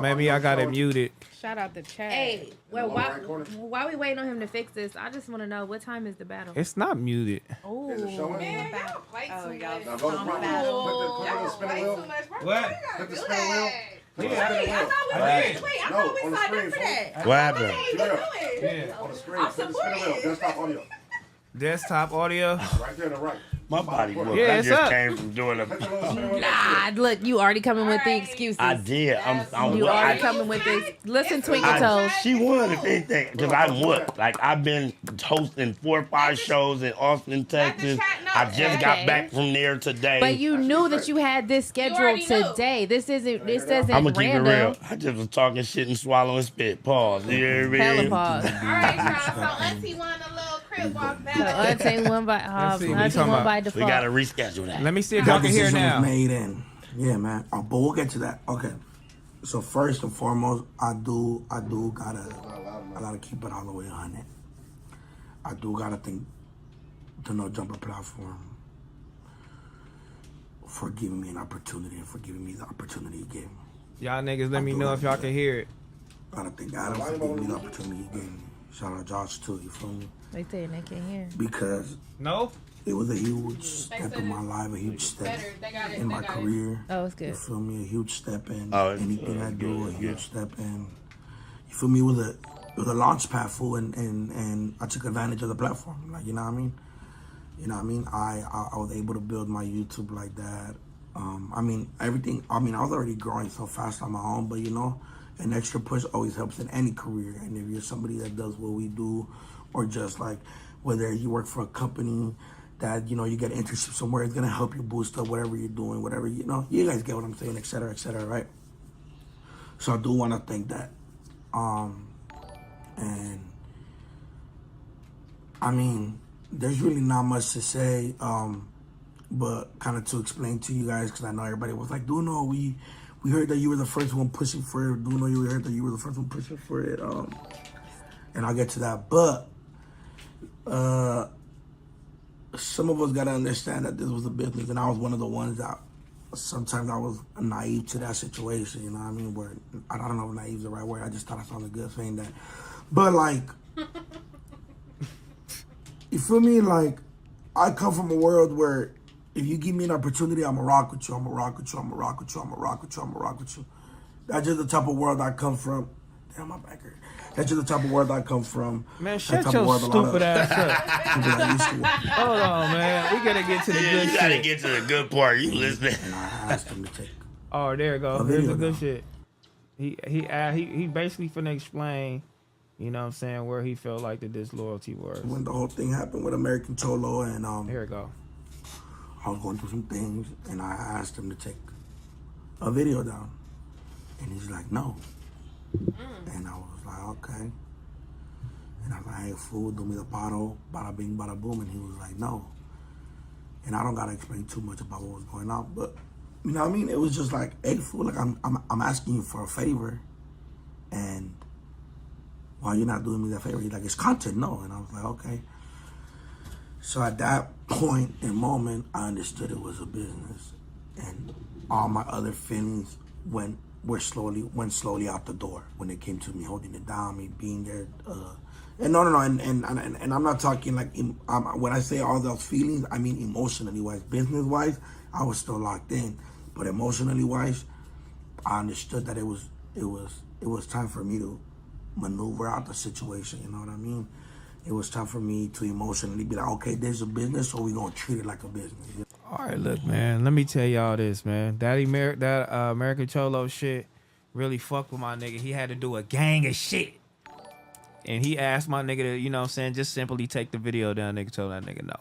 Maybe I got it muted. Shout out the chat. Hey, well, while we waiting on him to fix this, I just want to know what time is the battle? It's not muted. Oh, Is it showing? Man, y'all fight too much. Now go to battle. Put the spin wheel. What? Put the spin wheel. Yeah, I thought we signed up for that. What happened? Yeah. On the screen, put the spin wheel. Desktop audio. Desktop audio. Right there to the right. My body worked. Yeah, I it's just up. came from doing a. nah, look, you already coming with the excuses. I did. You already coming with this. Listen, Twinkle Toes. She won, if anything, because I'm what? Like, I've been hosting 4 or 5 shows in Austin, Texas. I just got back from there today. But you knew that you had this scheduled today. This isn't random. I'm going to keep it real. I just was talking shit and swallowing spit. Pause. You hear me? Hella pause. All right, y'all. So Auntie won a little crib walk So Auntie won by default. We got to reschedule that. Let me see if y'all can hear now. Made in. Yeah, man. But we'll get to that. Okay. So first and foremost, I gotta keep it all the way 100. I do gotta thank the No Jumper platform for giving me an opportunity and for giving me the opportunity he gave me. Y'all niggas, let me know if y'all can hear it. Gotta thank Adam for giving me the opportunity he gave me. Shout out Josh too, you feel me? They saying they can't hear. Because it was a huge step in my life, a huge step in my career. Oh, it's good. You feel me? A huge step in anything I do, a huge step in. You feel me? It was a launch pad, fool, and I took advantage of the platform. Like, you know what I mean? You know what I mean? I was able to build my YouTube like that. I mean, everything. I mean, I was already growing so fast on my own, but you know, an extra push always helps in any career. And if you're somebody that does what we do, or just like whether you work for a company that, you know, you get an internship somewhere, it's gonna help you boost up whatever you're doing, whatever, you know, you guys get what I'm saying, et cetera, right? So I do want to thank that. And I mean, there's really not much to say, but kind of to explain to you guys, because I know everybody was like, Duno, we heard that you were the first one pushing for it. Duno, we heard that you were the first one pushing for it. And I'll get to that, but some of us gotta understand that this was a business, and I was one of the ones that sometimes I was naive to that situation, you know what I mean? Where I don't know if naive is the right word. I just thought I sounded good saying that, but like, you feel me? Like, I come from a world where if you give me an opportunity, I'ma rock with you. I'ma rock with you. I'ma rock with you. I'ma rock with you. I'ma rock with you. That's just the type of world I come from. Damn, my back hurt. That's just the type of world I come from. Man, shut your stupid ass up. Hold on, man. We gotta get to the good shit. You gotta get to the good part. You listening? And I asked him to take. Oh, there you go. Here's the good shit. He basically finna explain, you know what I'm saying, where he felt like the disloyalty was. When the whole thing happened with American Cholo, and here we go. I was going through some things, and I asked him to take a video down, and he's like, no. And I was like, okay. And I was like, hey, fool, do me the bottle, bada bing, bada boom. And he was like, no. And I don't gotta explain too much about what was going on, but you know what I mean? It was just like, hey, fool, like I'm asking you for a favor, and why you're not doing me that favor? He's like, it's content, no. And I was like, okay. So at that point and moment, I understood it was a business, and all my other feelings went slowly out the door when it came to me holding it down, me being there. And no, and I'm not talking like when I say all those feelings, I mean emotionally wise, business wise, I was still locked in, but emotionally wise, I understood that it was time for me to maneuver out the situation. You know what I mean? It was time for me to emotionally be like, okay, there's a business, so we're gonna treat it like a business. All right, look, man. Let me tell y'all this, man. That American Cholo shit really fucked with my nigga. He had to do a gang of shit. And he asked my nigga to, you know what I'm saying, just simply take the video down. Nigga told that nigga no.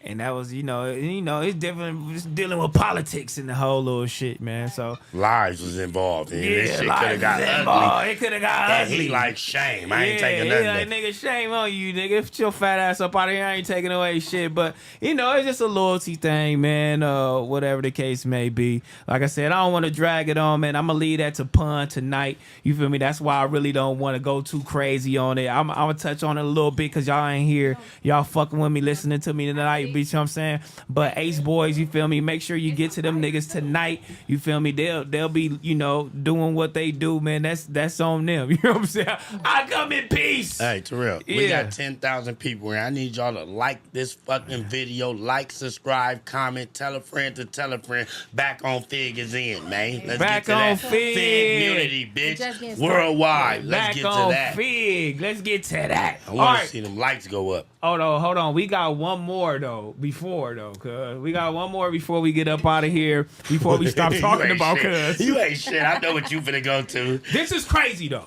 And that was, it's different, just dealing with politics and the whole little shit, man. So lies was involved. And this shit could lies have got was ugly. involved. It could have got And ugly. he like, shame. I ain't taking nothing. Like, nigga, shame on you, nigga. Get your fat ass up out of here. I ain't taking away shit. But, it's just a loyalty thing, man. Whatever the case may be. Like I said, I don't want to drag it on, man. I'm going to leave that to Pun tonight. You feel me? That's why I really don't want to go too crazy on it. I'm going to touch on it a little bit because y'all ain't here. Y'all fucking with me, listening to me tonight. You know what I'm saying? But Ace Boys, you feel me? Make sure you get to them niggas tonight. You feel me? They'll be, doing what they do, man. That's on them. You know what I'm saying? I come in peace. Hey, Terrell, we got 10,000 people here. I need y'all to like this fucking video, like, subscribe, comment, tell a friend to tell a friend. Back on Fig is in, man. Let's Back get to on that. Fig. Community, bitch. Worldwide. Let's get to that. Fig. Let's get to that. I want to see them lights go up. Hold on. We got one more though. Cuz we got one more before we get up out of here. Before we stop talking about cuz. You ain't shit. I know what you finna go to. This is crazy though.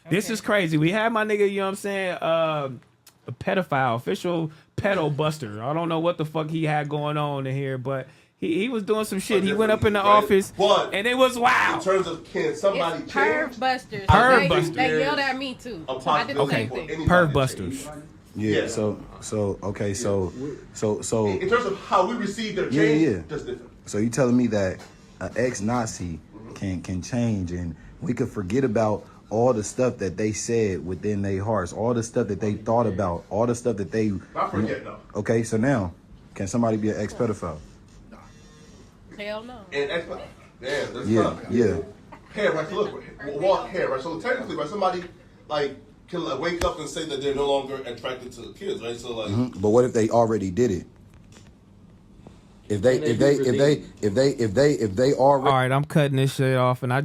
Okay. This is crazy. We had my nigga, you know what I'm saying, a pedophile, official pedo buster. I don't know what the fuck he had going on in here, but he was doing some shit. He went up in the office, and it was wild. In terms of can somebody change? Perv busters. Perv busters. They yelled at me too. I did the same thing. Perv busters. Yeah. So okay. So in terms of how we receive their change, that's different. So you telling me that an ex-Nazi can change, and we could forget about all the stuff that they said within their hearts, all the stuff that they thought about, all the stuff that they. Not forget though. Okay, so now, can somebody be an ex-pedophile? Hell no. And ex-pedophile. That's Yeah. Hair, right? So look, walk hair, right? So technically, right, somebody can wake up and say that they're no longer attracted to kids, right? So But what if they already did it? If they already. All right, I'm cutting this shit off, and I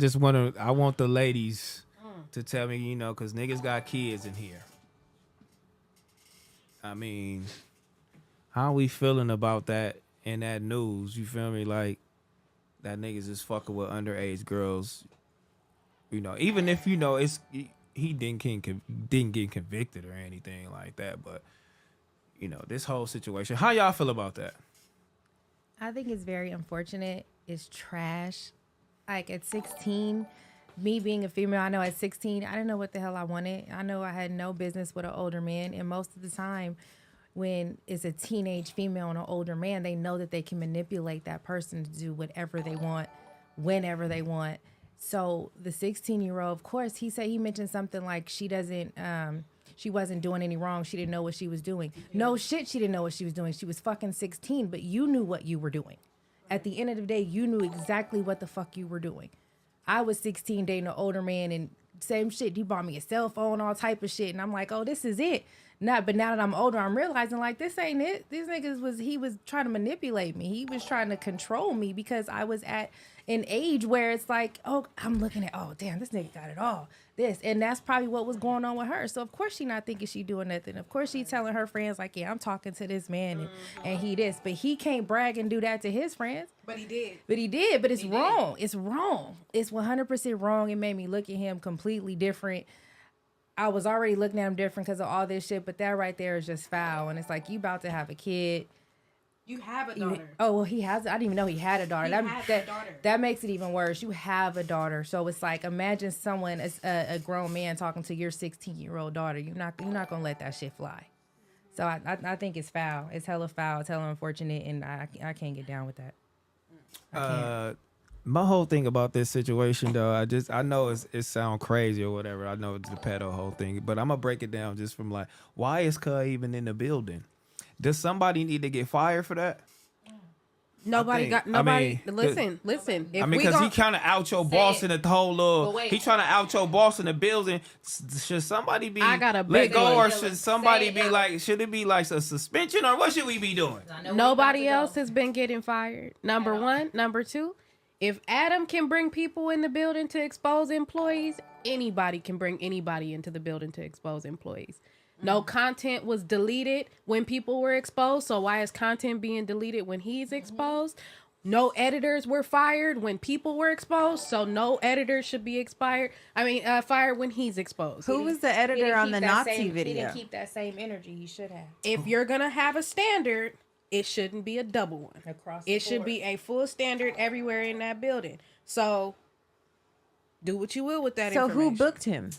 want the ladies to tell me, because niggas got kids in here. I mean, how we feeling about that in that news? You feel me? Like, that niggas is fucking with underage girls. Even if, it's he didn't get convicted or anything like that, but, this whole situation. How y'all feel about that? I think it's very unfortunate. It's trash. Like at 16, me being a female, I know at 16, I didn't know what the hell I wanted. I know I had no business with an older man. And most of the time when it's a teenage female and an older man, they know that they can manipulate that person to do whatever they want, whenever they want. So the 16-year-old, of course, he mentioned something like she wasn't doing any wrong. She didn't know what she was doing. No shit, she didn't know what she was doing. She was fucking 16, but you knew what you were doing. At the end of the day, you knew exactly what the fuck you were doing. I was 16 dating an older man and same shit. He bought me a cell phone, all type of shit. And I'm like, oh, this is it. But now that I'm older, I'm realizing like, this ain't it. These niggas he was trying to manipulate me. He was trying to control me because I was at an age where it's like, oh, I'm looking at, oh, damn, this nigga got it all. And that's probably what was going on with her. So of course she not thinking she doing nothing. Of course she telling her friends like, yeah, I'm talking to this man and he this. But he can't brag and do that to his friends. But he did. But it's wrong. It's wrong. It's 100% wrong. It made me look at him completely different. I was already looking at him different because of all this shit, but that right there is just foul. And it's like, you about to have a kid. You have a daughter. Oh, well, he has. I didn't even know he had a daughter. He has a daughter. That makes it even worse. You have a daughter. So it's like, imagine someone, as a grown man, talking to your 16-year-old daughter. You're not going to let that shit fly. So I think it's foul. It's hella foul. It's hella unfortunate. And I can't get down with that. My whole thing about this situation, though, I know it sound crazy or whatever. I know it's the pedo whole thing, but I'm gonna break it down just from like, why is Cuz even in the building? Does somebody need to get fired for that? Nobody. Listen. Because he kind of out your boss in the whole little. He trying to out your boss in the building. Should somebody be let go, or should somebody be like? Should it be like a suspension, or what should we be doing? Nobody else has been getting fired. Number one. Number two. If Adam can bring people in the building to expose employees, anybody can bring anybody into the building to expose employees. No content was deleted when people were exposed, so why is content being deleted when he's exposed? No editors were fired when people were exposed, so no editors should be fired when he's exposed. Who was the editor on the Nazi video? He didn't keep that same energy. He should have. If you're gonna have a standard, it shouldn't be a double one. It should be a full standard everywhere in that building. So do what you will with that information. So who booked him?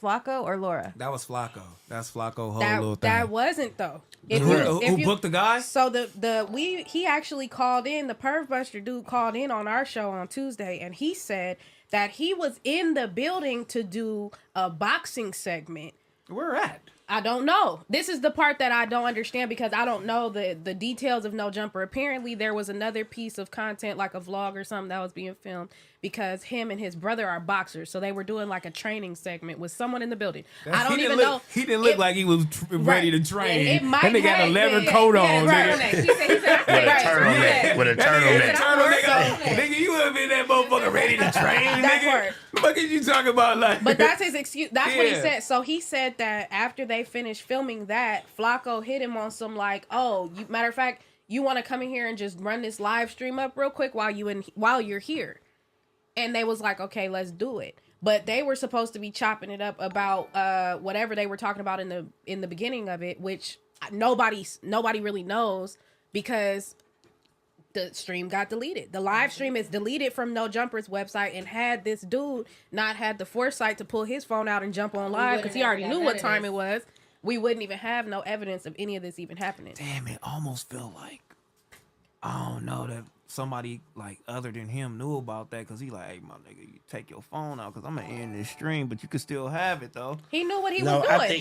Flacco or Laura? That was Flacco. That's Flacco whole little thing. That wasn't though. Who booked the guy? So he actually called in, the Perv Buster dude called in on our show on Tuesday, and he said that he was in the building to do a boxing segment. Where at? I don't know. This is the part that I don't understand because I don't know the details of No Jumper. Apparently, there was another piece of content, like a vlog or something that was being filmed because him and his brother are boxers. So they were doing like a training segment with someone in the building. I don't even know. He didn't look like he was ready to train. It might and they got a leather coat on. With a turtleneck. Nigga, you would have been that motherfucker ready to train, nigga. What are you talking about? Like? But that's his excuse. That's what he said. So he said that after they finished filming that, Flacco hit him on some like, matter of fact, you want to come in here and just run this live stream up real quick while you're here. And they was like, okay, let's do it. But they were supposed to be chopping it up about whatever they were talking about in the beginning of it, which nobody really knows because the stream got deleted. The live stream is deleted from No Jumper's website, and had this dude not had the foresight to pull his phone out and jump on live because he already knew what time it was, we wouldn't even have no evidence of any of this even happening. Damn, it almost felt like, I don't know, that somebody like other than him knew about that because he like, hey, my nigga, you take your phone out because I'm going to end this stream, but you can still have it, though. He knew what he was doing.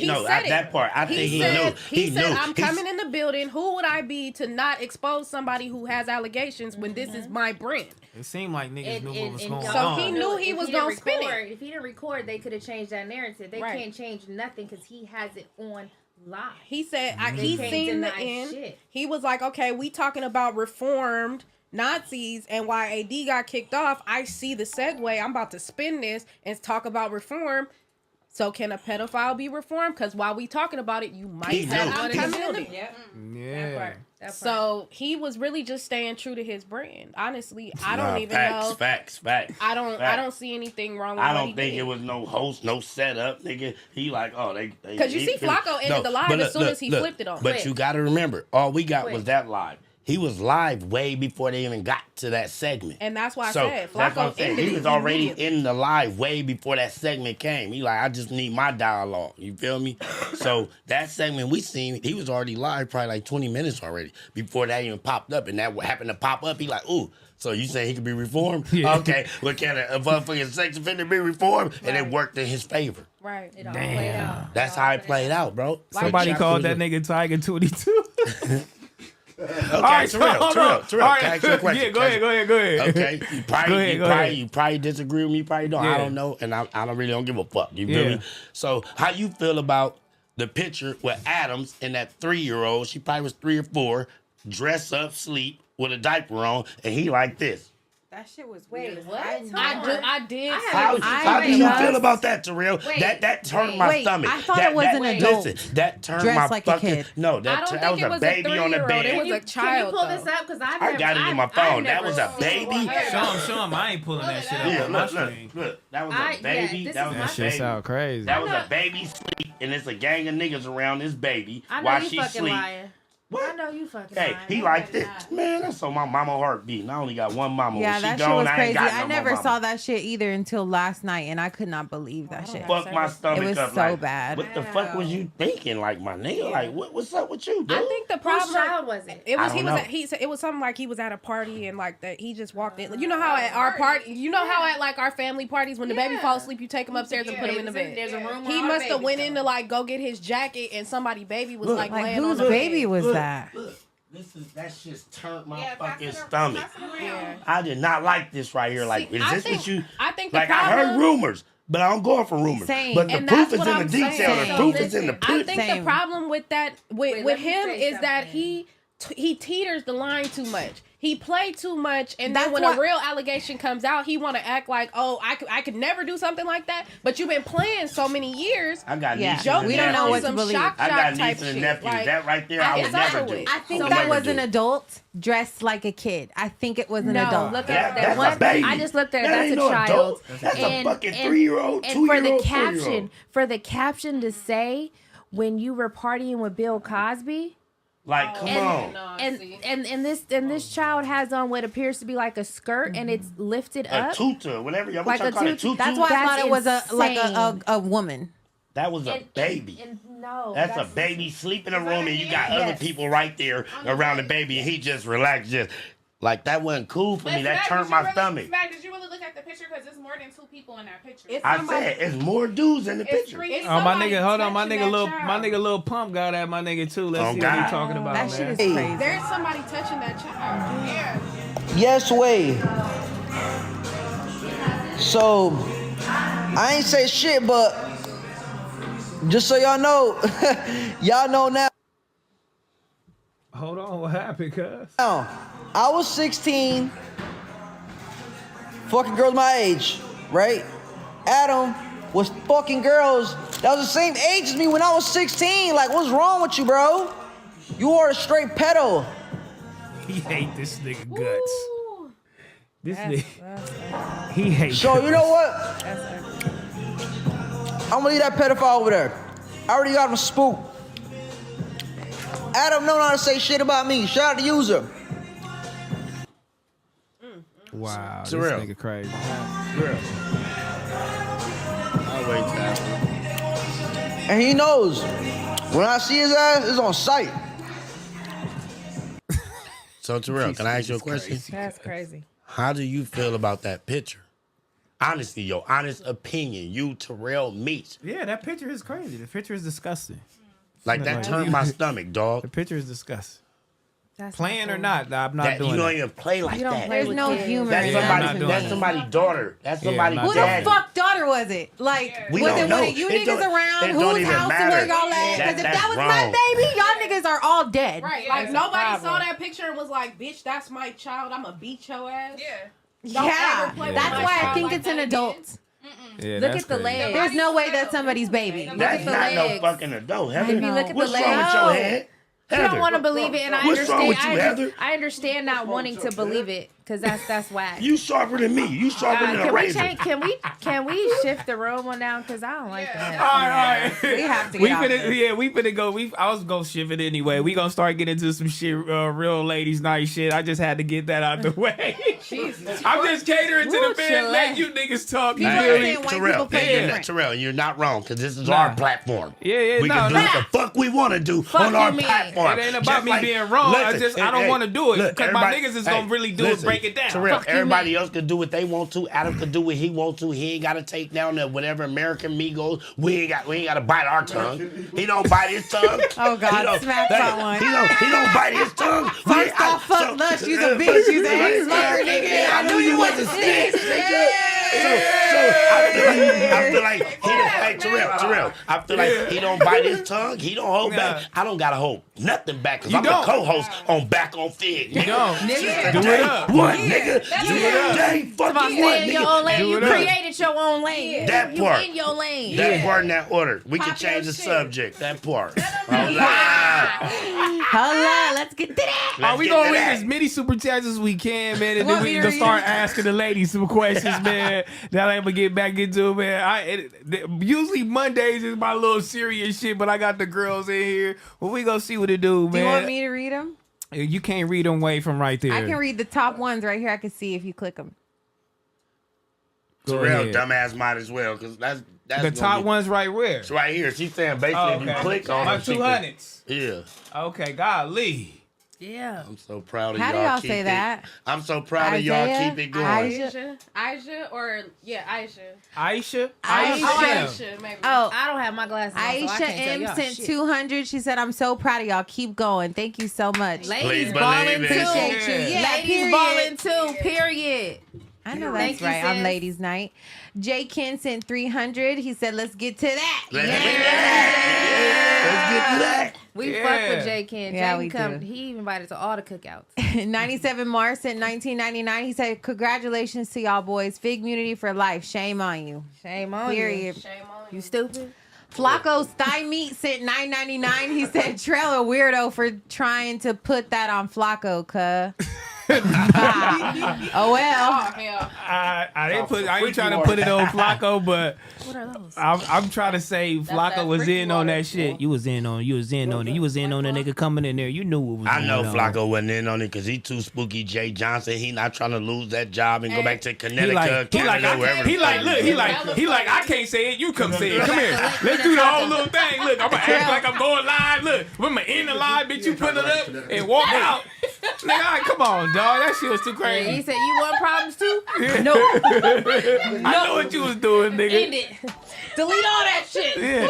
He said, I'm coming in the building. Who would I be to not expose somebody who has allegations when this is my brand? It seemed like niggas knew what was going on. So he knew he was going to spin it. If he didn't record, they could have changed that narrative. They can't change nothing because he has it on live. He said, he seen the end. Shit. He was like, okay, we talking about reformed Nazis and why AD got kicked off. I see the segue. I'm about to spin this and talk about reform. So can a pedophile be reformed? Because while we talking about it, you might have one in the building. Yeah. That part. So he was really just staying true to his brand. Honestly, I don't even know. Facts. I don't see anything wrong with I don't think it was no host, no setup, nigga. He like, they because you see Flacco ended the live as soon as he flipped it on. But you got to remember, all we got was that live. He was live way before they even got to that segment. And that's why I said Flacco ended he was already in the live way before that segment came. He like, I just need my dialogue. You feel me? So that segment we seen, he was already live probably like 20 minutes already before that even popped up. And that happened to pop up. He like, ooh, so you saying he could be reformed? Yeah. Okay, well, can a motherfucking sex offender be reformed? Right. And it worked in his favor. Right. It all played out. That's how it played out, bro. Somebody called that nigga Tiger 22. Okay, Terrell, can I ask you a question? Yeah, go ahead. Okay, you probably disagree with me, you probably don't. Yeah. I don't know, and I don't give a fuck. You feel me? So, how you feel about the picture with Adams and that 3-year-old? She probably was 3 or 4, dress up, sleep with a diaper on, and he like this. That shit was weird. Wait, what? I did. How do you feel about that, Terrell? That turned my stomach. I thought it was an adult. Listen, that turned dressed my like fucking... a kid. No, that was a baby on the bed. It was a child. Can you pull this up? Because I got it in my phone. That was a baby. Show him. I ain't pulling that shit up on my screen. Look. That was a baby. That shit sound crazy. That was a baby sleep, and it's a gang of niggas around this baby while she sleep. I know you fucking Hey, lying. he like this. Man, that's on my mama heartbeat. And I only got one mama. Yeah, When that she shit gone, was I ain't crazy. got no I more never mama. saw that shit either until last night, and I could not believe that shit. Fuck my stomach It was up. so like, bad. What the fuck was you thinking, like my nigga? Like what's up with you, dude? I think the Whose problem child was it? It was I he don't was know. at, he said it was something like he was at a party and like that he just walked in. You know how at our party, you know how at like our family parties when the baby falls asleep, you take him upstairs and put him in the bed. There's a room. He must have went in to like go get his jacket and somebody baby was like Like, laying on whose the baby bed. was that? Look, that shit turned my Yeah, fucking pass it stomach. Yeah. I did not like this right here. Like, See, is I this think- what you? I think the like I heard problem- rumors, but I don't go for rumors. Same. But the And proof that's is what in the I'm detail. saying. The proof is in the I pussy. think Same. the problem with that with let me him say is that something. he teeters the line too much. He played too much, and then That's when what- a real allegation comes out, he want to act like, oh, I could never do something like that. But you've been playing so many years. I got Yeah. nieces Joe, and We don't know nephews. what to some believe. shock I got type nieces and shit. nephews. Like, That right there, I would it's never over do. with. I think Would that never was do. an adult dressed like a kid. I think it was an No, adult. look That- at that that's one. a baby. I just looked at it. That That's ain't a no child. adult. That's a fucking 3-year-old, And for the 2-year-old, caption, 4-year-old. to say when you were partying with Bill Cosby. Like, come on. And this child has on what appears to be like a skirt and it's lifted A up. tutu, whatever y'all Like y'all a call it, tutu. tutu. That's why I That's thought it was insane. a woman. That was a baby. No, That's a baby sleep in a room and you got other Yes. people right there around the baby and he just relaxed. Just like that wasn't cool for me. That turned my stomach. Did you really look at the picture? Because there's more than 2 people in that picture. It's I somebody- said it's more dudes in the picture. It's Oh my somebody nigga, hold on, my touching nigga, that little child. Lil Pump got at my nigga too. Let's Oh, see what God. he talking about, That shit man. is crazy. There's somebody touching that child. Yeah. Yes way. So I ain't say shit, but just so y'all know, y'all know now. Hold on, what happened, cuz? I was 16, fucking girls my age, right? Adam was fucking girls that was the same age as me when I was 16. Like, what's wrong with you, bro? You are a straight pedo. He hate this nigga guts. This nigga, he hates. So you know what? I'm gonna leave that pedophile over there. I already got him spooked. Adam don't know how to say shit about me. Shout out to user. Wow, this Surreal. nigga crazy. I'll wait till after. And he knows. When I see his ass, it's on sight. So Terrell, can I ask you a question? That's crazy. How do you feel about that picture? Honestly, your honest opinion. You, Terrell Meats. Yeah, that picture is crazy. The picture is disgusting. Like that turned my stomach, dog. The picture is disgusting. That's Playing or cool. not, I'm not That, doing you don't that. even play like You don't that. play There's with no kids. humor That's in I'm somebody. not doing That's that. somebody's daughter. That's Yeah, I'm somebody's not Who doing daddy. the fuck daughter was it? Like, We was don't it one know. of you It niggas don't- around? it don't Whose even house matter. and where y'all at? Because if That's that was wrong. my baby, y'all niggas are all dead. Right, Yeah, like that's nobody problem. saw that picture and was like, "Bitch, that's my child. I'ma beat your ass." Yeah. Don't Yeah, ever play with that's my why I child think like it's an that adult. again. Yeah, Look that's at the crazy. legs. There's no way that's somebody's baby. That's at the not no legs. fucking adult. Heather, If you look at what's the wrong with your legs. head? You Heather, don't want to believe it, and I What's wrong understand. with you, Heather? I understand not wanting to believe it because that's whack. You sharper than me. You sharper than a can we razor. change? Can we shift the room on down? Because I don't like that. All right. We have to We get out of finna, this. yeah, we finna go. I was gonna shift it anyway. We gonna start getting into some shit, real ladies' night shit. I just had to get that out the way. I'm just catering to Woo, the men. Let chillax. you niggas talk. You People feel are me? saying white Terrell, people play you're different. not, Terrell, you're not wrong because this is Nah. our platform. Yeah, We no, can do no. what the fuck we want to do on you our mean. platform. It ain't about Just me like- being wrong. I don't want to do it look, because my everybody- niggas is gonna really do it, listen, break it down. Terrell, Fuck you, everybody man. else can do what they want to. Adam can do what he wants to. He ain't got to take down that whatever American Migos. We ain't got to bite our tongue. He don't bite his tongue. Oh, God, He don't- smack someone. He don't bite his tongue. First off, fuck Lush, you's a bitch, you's an ex-fucker, nigga. I knew you wasn't snitch, nigga. So I feel like he don't, hey, Terrell, I feel like he don't bite his tongue. He don't hold back. I don't gotta hold nothing back because You I'm don't. the co-host on Back on Fig. You don't. Nigga, Do it up. What, nigga? Do it up. Day fucking About what, stay in your own nigga? lane. Do You it up. created your own lane. That You part. in your lane. That part in that order. We can Pop your change the shit. subject. That part. Hola. Holla, let's get to that. Let's We get gonna to read that. as many super chats as we can, man, and Want then me we to gonna read start it? asking the ladies some questions, man. man. Now I'm gonna get back into it, man. Usually Mondays is my little serious shit, but I got the girls in here. Well, we gonna see what it do, man. Do you want me to read them? You can't read them way from right there. I can read the top ones right here. I can see if you click them. Terrell, dumbass, might as well, because that's the top ones right where? It's right here. She's saying basically if you click on my it, 200s. Yeah. Okay, golly. Yeah. I'm so proud of How y'all. do y'all say that? I'm so proud of y'all. Keep it going. Aisha, or Aisha. Aisha, maybe. Oh, I don't have my glasses on, so I Aisha can't tell M y'all sent shit. 200. She said, "I'm so proud of y'all. Keep going. Thank you so much." Ladies Please balling believe too. it. Appreciate you. Yeah, Ladies period. balling too. Period. I know Thank that's you, right. On sis. Ladies' Night. J. Ken sent 300. He said, "Let's get to that." Let's get to that. We fuck with J. Ken. Yeah, Jay we come. do. He invited to all the cookouts. 97 Mars sent 1999. He said, "Congratulations to y'all boys. Fig Community for life. Shame on you." Shame on Period. you. Shame on you. You stupid. Flacco's Thigh Meat sent $9.99. He said, "Trail a weirdo for trying to put that on Flacco, cuh." Oh well. I didn't put. I ain't trying to put it on Flacco, but What are those? I'm trying to say Flacco that was freaky in on water. that shit. You was in on it. You was in on the nigga coming in there. You knew what was I going know on. Flacco wasn't in on it because he too spooky. Jay Johnson, he not trying to lose that job and go back to He Connecticut, like, Canada, wherever. I can't say it. You come say it. Come here. Let's do the whole little thing. Look, I'm gonna act like I'm going live. Look, when I'm in the live, bitch, you put it up and walk out. Nigga, come on, dog. That shit was too He crazy. said, "You want problems too?" No. I know what you was doing, nigga. End it. Delete all that shit. Yeah.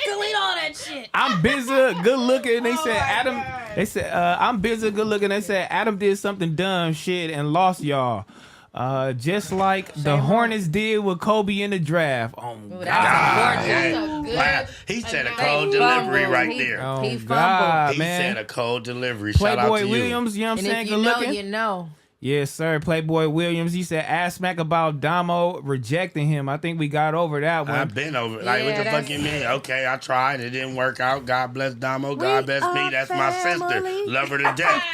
Delete all that shit. I'm busy, good looking. They said Adam. They said I'm busy, good looking. They said Adam did something dumb shit and lost y'all. Just like the Hornets did with Kobe in the draft. Oh God! Wow. He said a cold delivery right there. Oh He fumbled. God, He man! said a cold delivery. Shout out Playboy to you. Williams, you know what I'm And saying? if Good you know, looking. you know. Yes, sir. Playboy Williams. He said ask Smack about Damo rejecting him. I think we got over that one. I've been over. Like, what the fuck you mean? Okay, I tried. It didn't work out. God bless Damo. God bless me. That's my sister. Love her to death.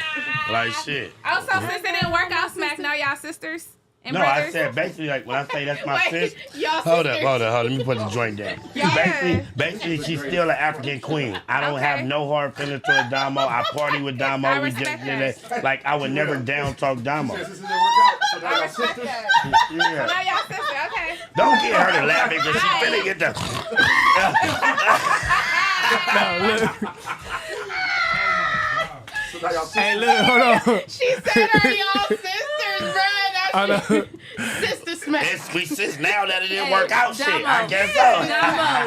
Like shit. Also, since it didn't work out, Smack, now y'all sisters and No, brothers. I said basically like when I say that's my Wait, sister. y'all Hold sisters. up. Let me put the joint down. Basically, she's still an African queen. I don't have no hard feelings towards Damo. I party with Damo. I We just respect did that. that. Like I would never down talk Damo. I respect that. Yeah. Now y'all sisters, okay. Don't get her to laughing because she finna get the. Hey, look, hold on. She said, "Are y'all sisters, bro?" That's sister Smack. We sis now that it didn't work out. Shit, Damo. I guess so.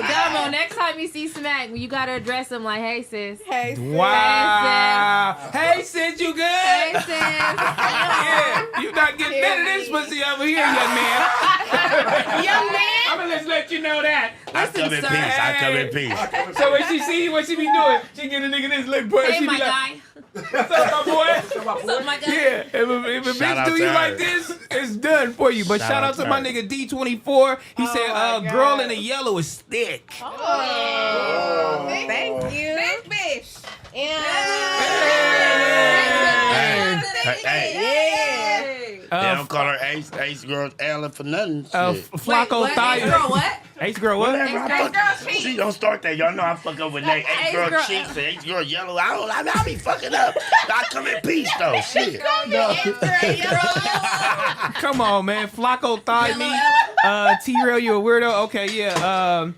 Damo, next time you see Smack, you gotta address him like, "Hey, sis." Hey, Wow. Hey, sis, you good? Hey, sis. Yeah, you not getting none of this pussy over here, young man. Young man. I'm gonna just let you know that. I come in peace. I come in peace. So when she see what she be doing, she get a nigga this look, but Hey, she my be like, guy. "What's up, my boy?" What's up, my guy? Yeah, if a Shout out bitch do you to like her. this, it's done for you. But shout out to my nigga D24. He said, "Girl in the yellow is thick." Oh, thank you. Big fish. Hey. They don't call her Ace Girl Ellen for nothing. Flacco Thigh. What? Ace girl, what? Whatever. She don't start that. Y'all know I fuck up with Nate. Ace girl cheeks and Ace girl yellow. I be fucking up. I come in peace though. Shit. Come on, man. Flacco Thigh meat. T-Rail, you a weirdo? Okay, yeah.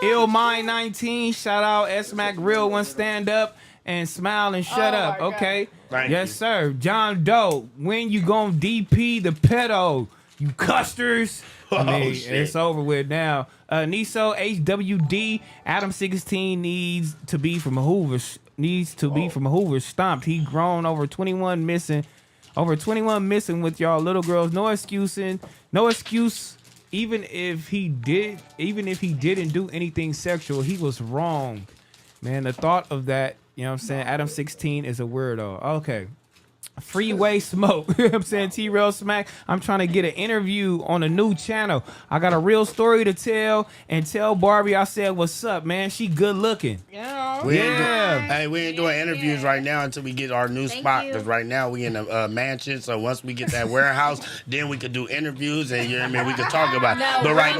Ill Mind 19. Shout out S-Mac Real One Stand Up and Smile and Shut Up. Okay. Thank Yes, you. sir. John Doe. When you gonna DP the pedo? You custers. I mean, shit. it's over with now. Niso HWD. Adam16 needs to be from Hoover stomped. He grown over 21 missing. Over 21 missing with y'all little girls. No excuse. Even if he didn't do anything sexual, he was wrong. Man, the thought of that, you know what I'm saying? Adam16 is a weirdo. Okay. Freeway Smoke. You know what I'm saying? T-Rail Smack. I'm trying to get an interview on a new channel. I got a real story to tell and tell Barbie I said what's up, man. She good looking. Yeah. We ain't doing interviews right now until we get our new spot. Because right now we in a mansion. So once we get that warehouse, then we could do interviews and you know what I mean. We could talk about it. But right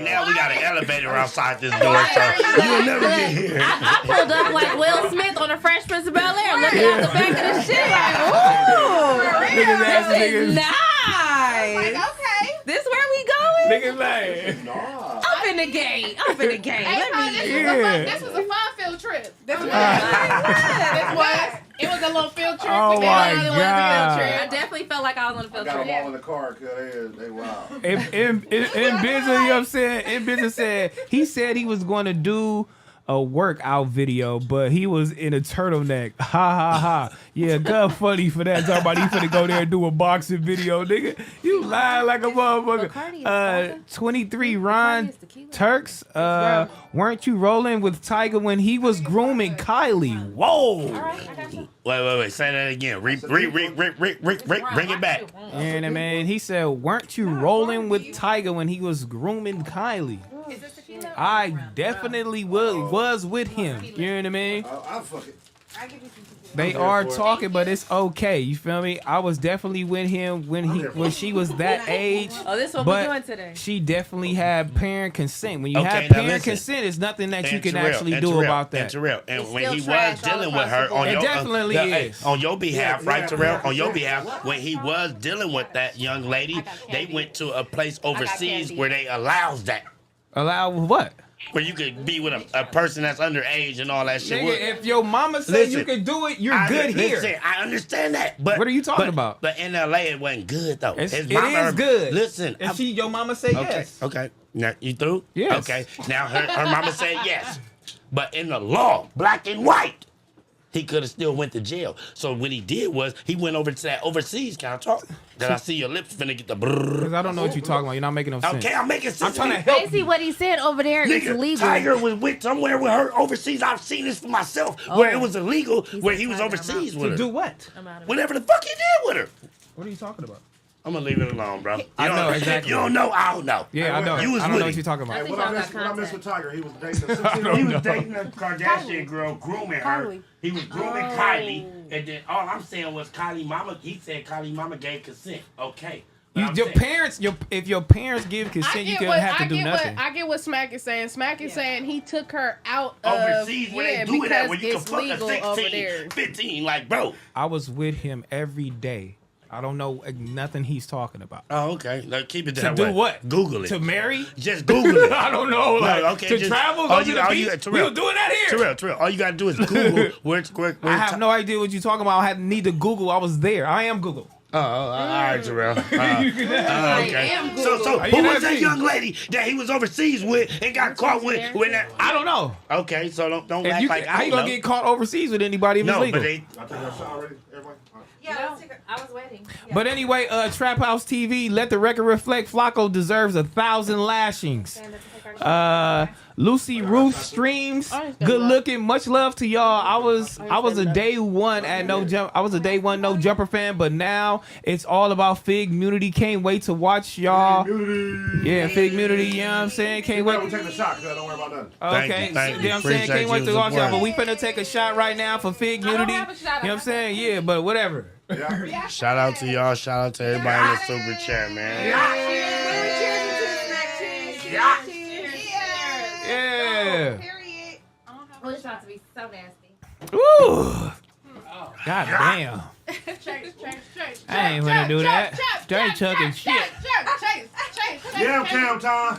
now we got an elevator outside this door, so you'll never get here. I pulled up like Will Smith on the Fresh Prince of Bel-Air, looking out the back of the shit like, ooh, this is nice. Like, okay, this where we going? Niggas like, up in the game. This was a fun field trip. It was a little field trip. Oh my God. I definitely felt like I was on a field trip. I got them all in the car because they wild. In business, you know what I'm saying? In business said, he said he was going to do a workout video, but he was in a turtleneck. Ha ha ha. Yeah, God funny for that. Talking about he finna go there and do a boxing video, nigga. You lying like a motherfucker. 23 Ron Turks. Weren't you rolling with Tiger when he was grooming Kylie? Whoa. Wait. Say that again. Bring it back. And man, he said, weren't you rolling with Tiger when he was grooming Kylie? I definitely was with him. You know what I mean? I'll fuck it. They are talking, but it's okay. You feel me? I was definitely with him when she was that age. Oh, this is what we're doing today. She definitely had parent consent. When you have parent consent, it's nothing that you can actually do about that. And when he was dealing with her on your behalf, right, Terrell? On your behalf, when he was dealing with that young lady, they went to a place overseas where they allows that. Allow what? Where you could be with a person that's underage and all that shit. Nigga, if your mama said you could do it, you're good here. Listen, I understand that. But what are you talking about? But in LA, it wasn't good though. It is good. Listen, and your mama said yes. Okay. Now you through? Yes. Okay. Now her mama said yes. But in the law, black and white, he could have still went to jail. So what he did was he went over to that overseas kind of talk. Then I see your lips finna get the brrrr. Because I don't know what you're talking about. You're not making no sense. Okay, I'm making sense. I'm trying to help you. What he said over there is illegal. Tiger was with somewhere with her overseas. I've seen this for myself where it was illegal where he was overseas with her. To do what? Whatever the fuck he did with her. What are you talking about? I'm gonna leave it alone, bro. I know exactly. You don't know, I don't know. Yeah, I know. You was I don't know what you're talking about. Hey, when I messed with Tiger, he was dating a Kardashian girl, grooming her. He was grooming Kylie, and then all I'm saying was Kylie mama. He said Kylie mama gave consent. Okay. If your parents give consent, you don't have to do nothing. I get what Smack is saying. Smack is saying he took her out overseas where they do that, where you can it's fuck a legal 16, over there. 15, like bro. I was with him every day. I don't know nothing he's talking about. Oh, okay. Like, keep it that way. To do what? Google it. To marry? Just Google it. I don't know. Like, no, okay, to travel? Go to the beach? We were doing that here. Terrell, all you got to do is Google where I have no idea what you're talking about. I need to Google. I was there. I am Google. All right, Terrell. Okay. So who was that young lady that he was overseas with and got caught with that? I don't know. Okay, so don't act like I don't know. How you gonna get caught overseas with anybody if it's legal? I think that's already everybody. Yeah, I was waiting. Yeah. But anyway, Trap House TV, let the record reflect. Flacco deserves 1,000 lashings. Lucy Ruth streams, good looking. Much love to y'all. I was a day one No Jumper fan, but now it's all about Fig Munity. Can't wait to watch y'all. Yeah, Fig Munity. You know what I'm saying? Can't wait. We're taking a shot, cause don't worry about nothing. Okay, you know what I'm saying? Can't wait to watch y'all. But we finna take a shot right now for Fig Munity. You know what I'm saying? Yeah, but whatever. Yeah. Shout out to y'all. Shout out to everybody in the super chat, man. Yeah. Period. Oh, it's about to be so nasty. Ooh. God damn. I ain't gonna do that. Straight chucking shit. Yeah, Cam time.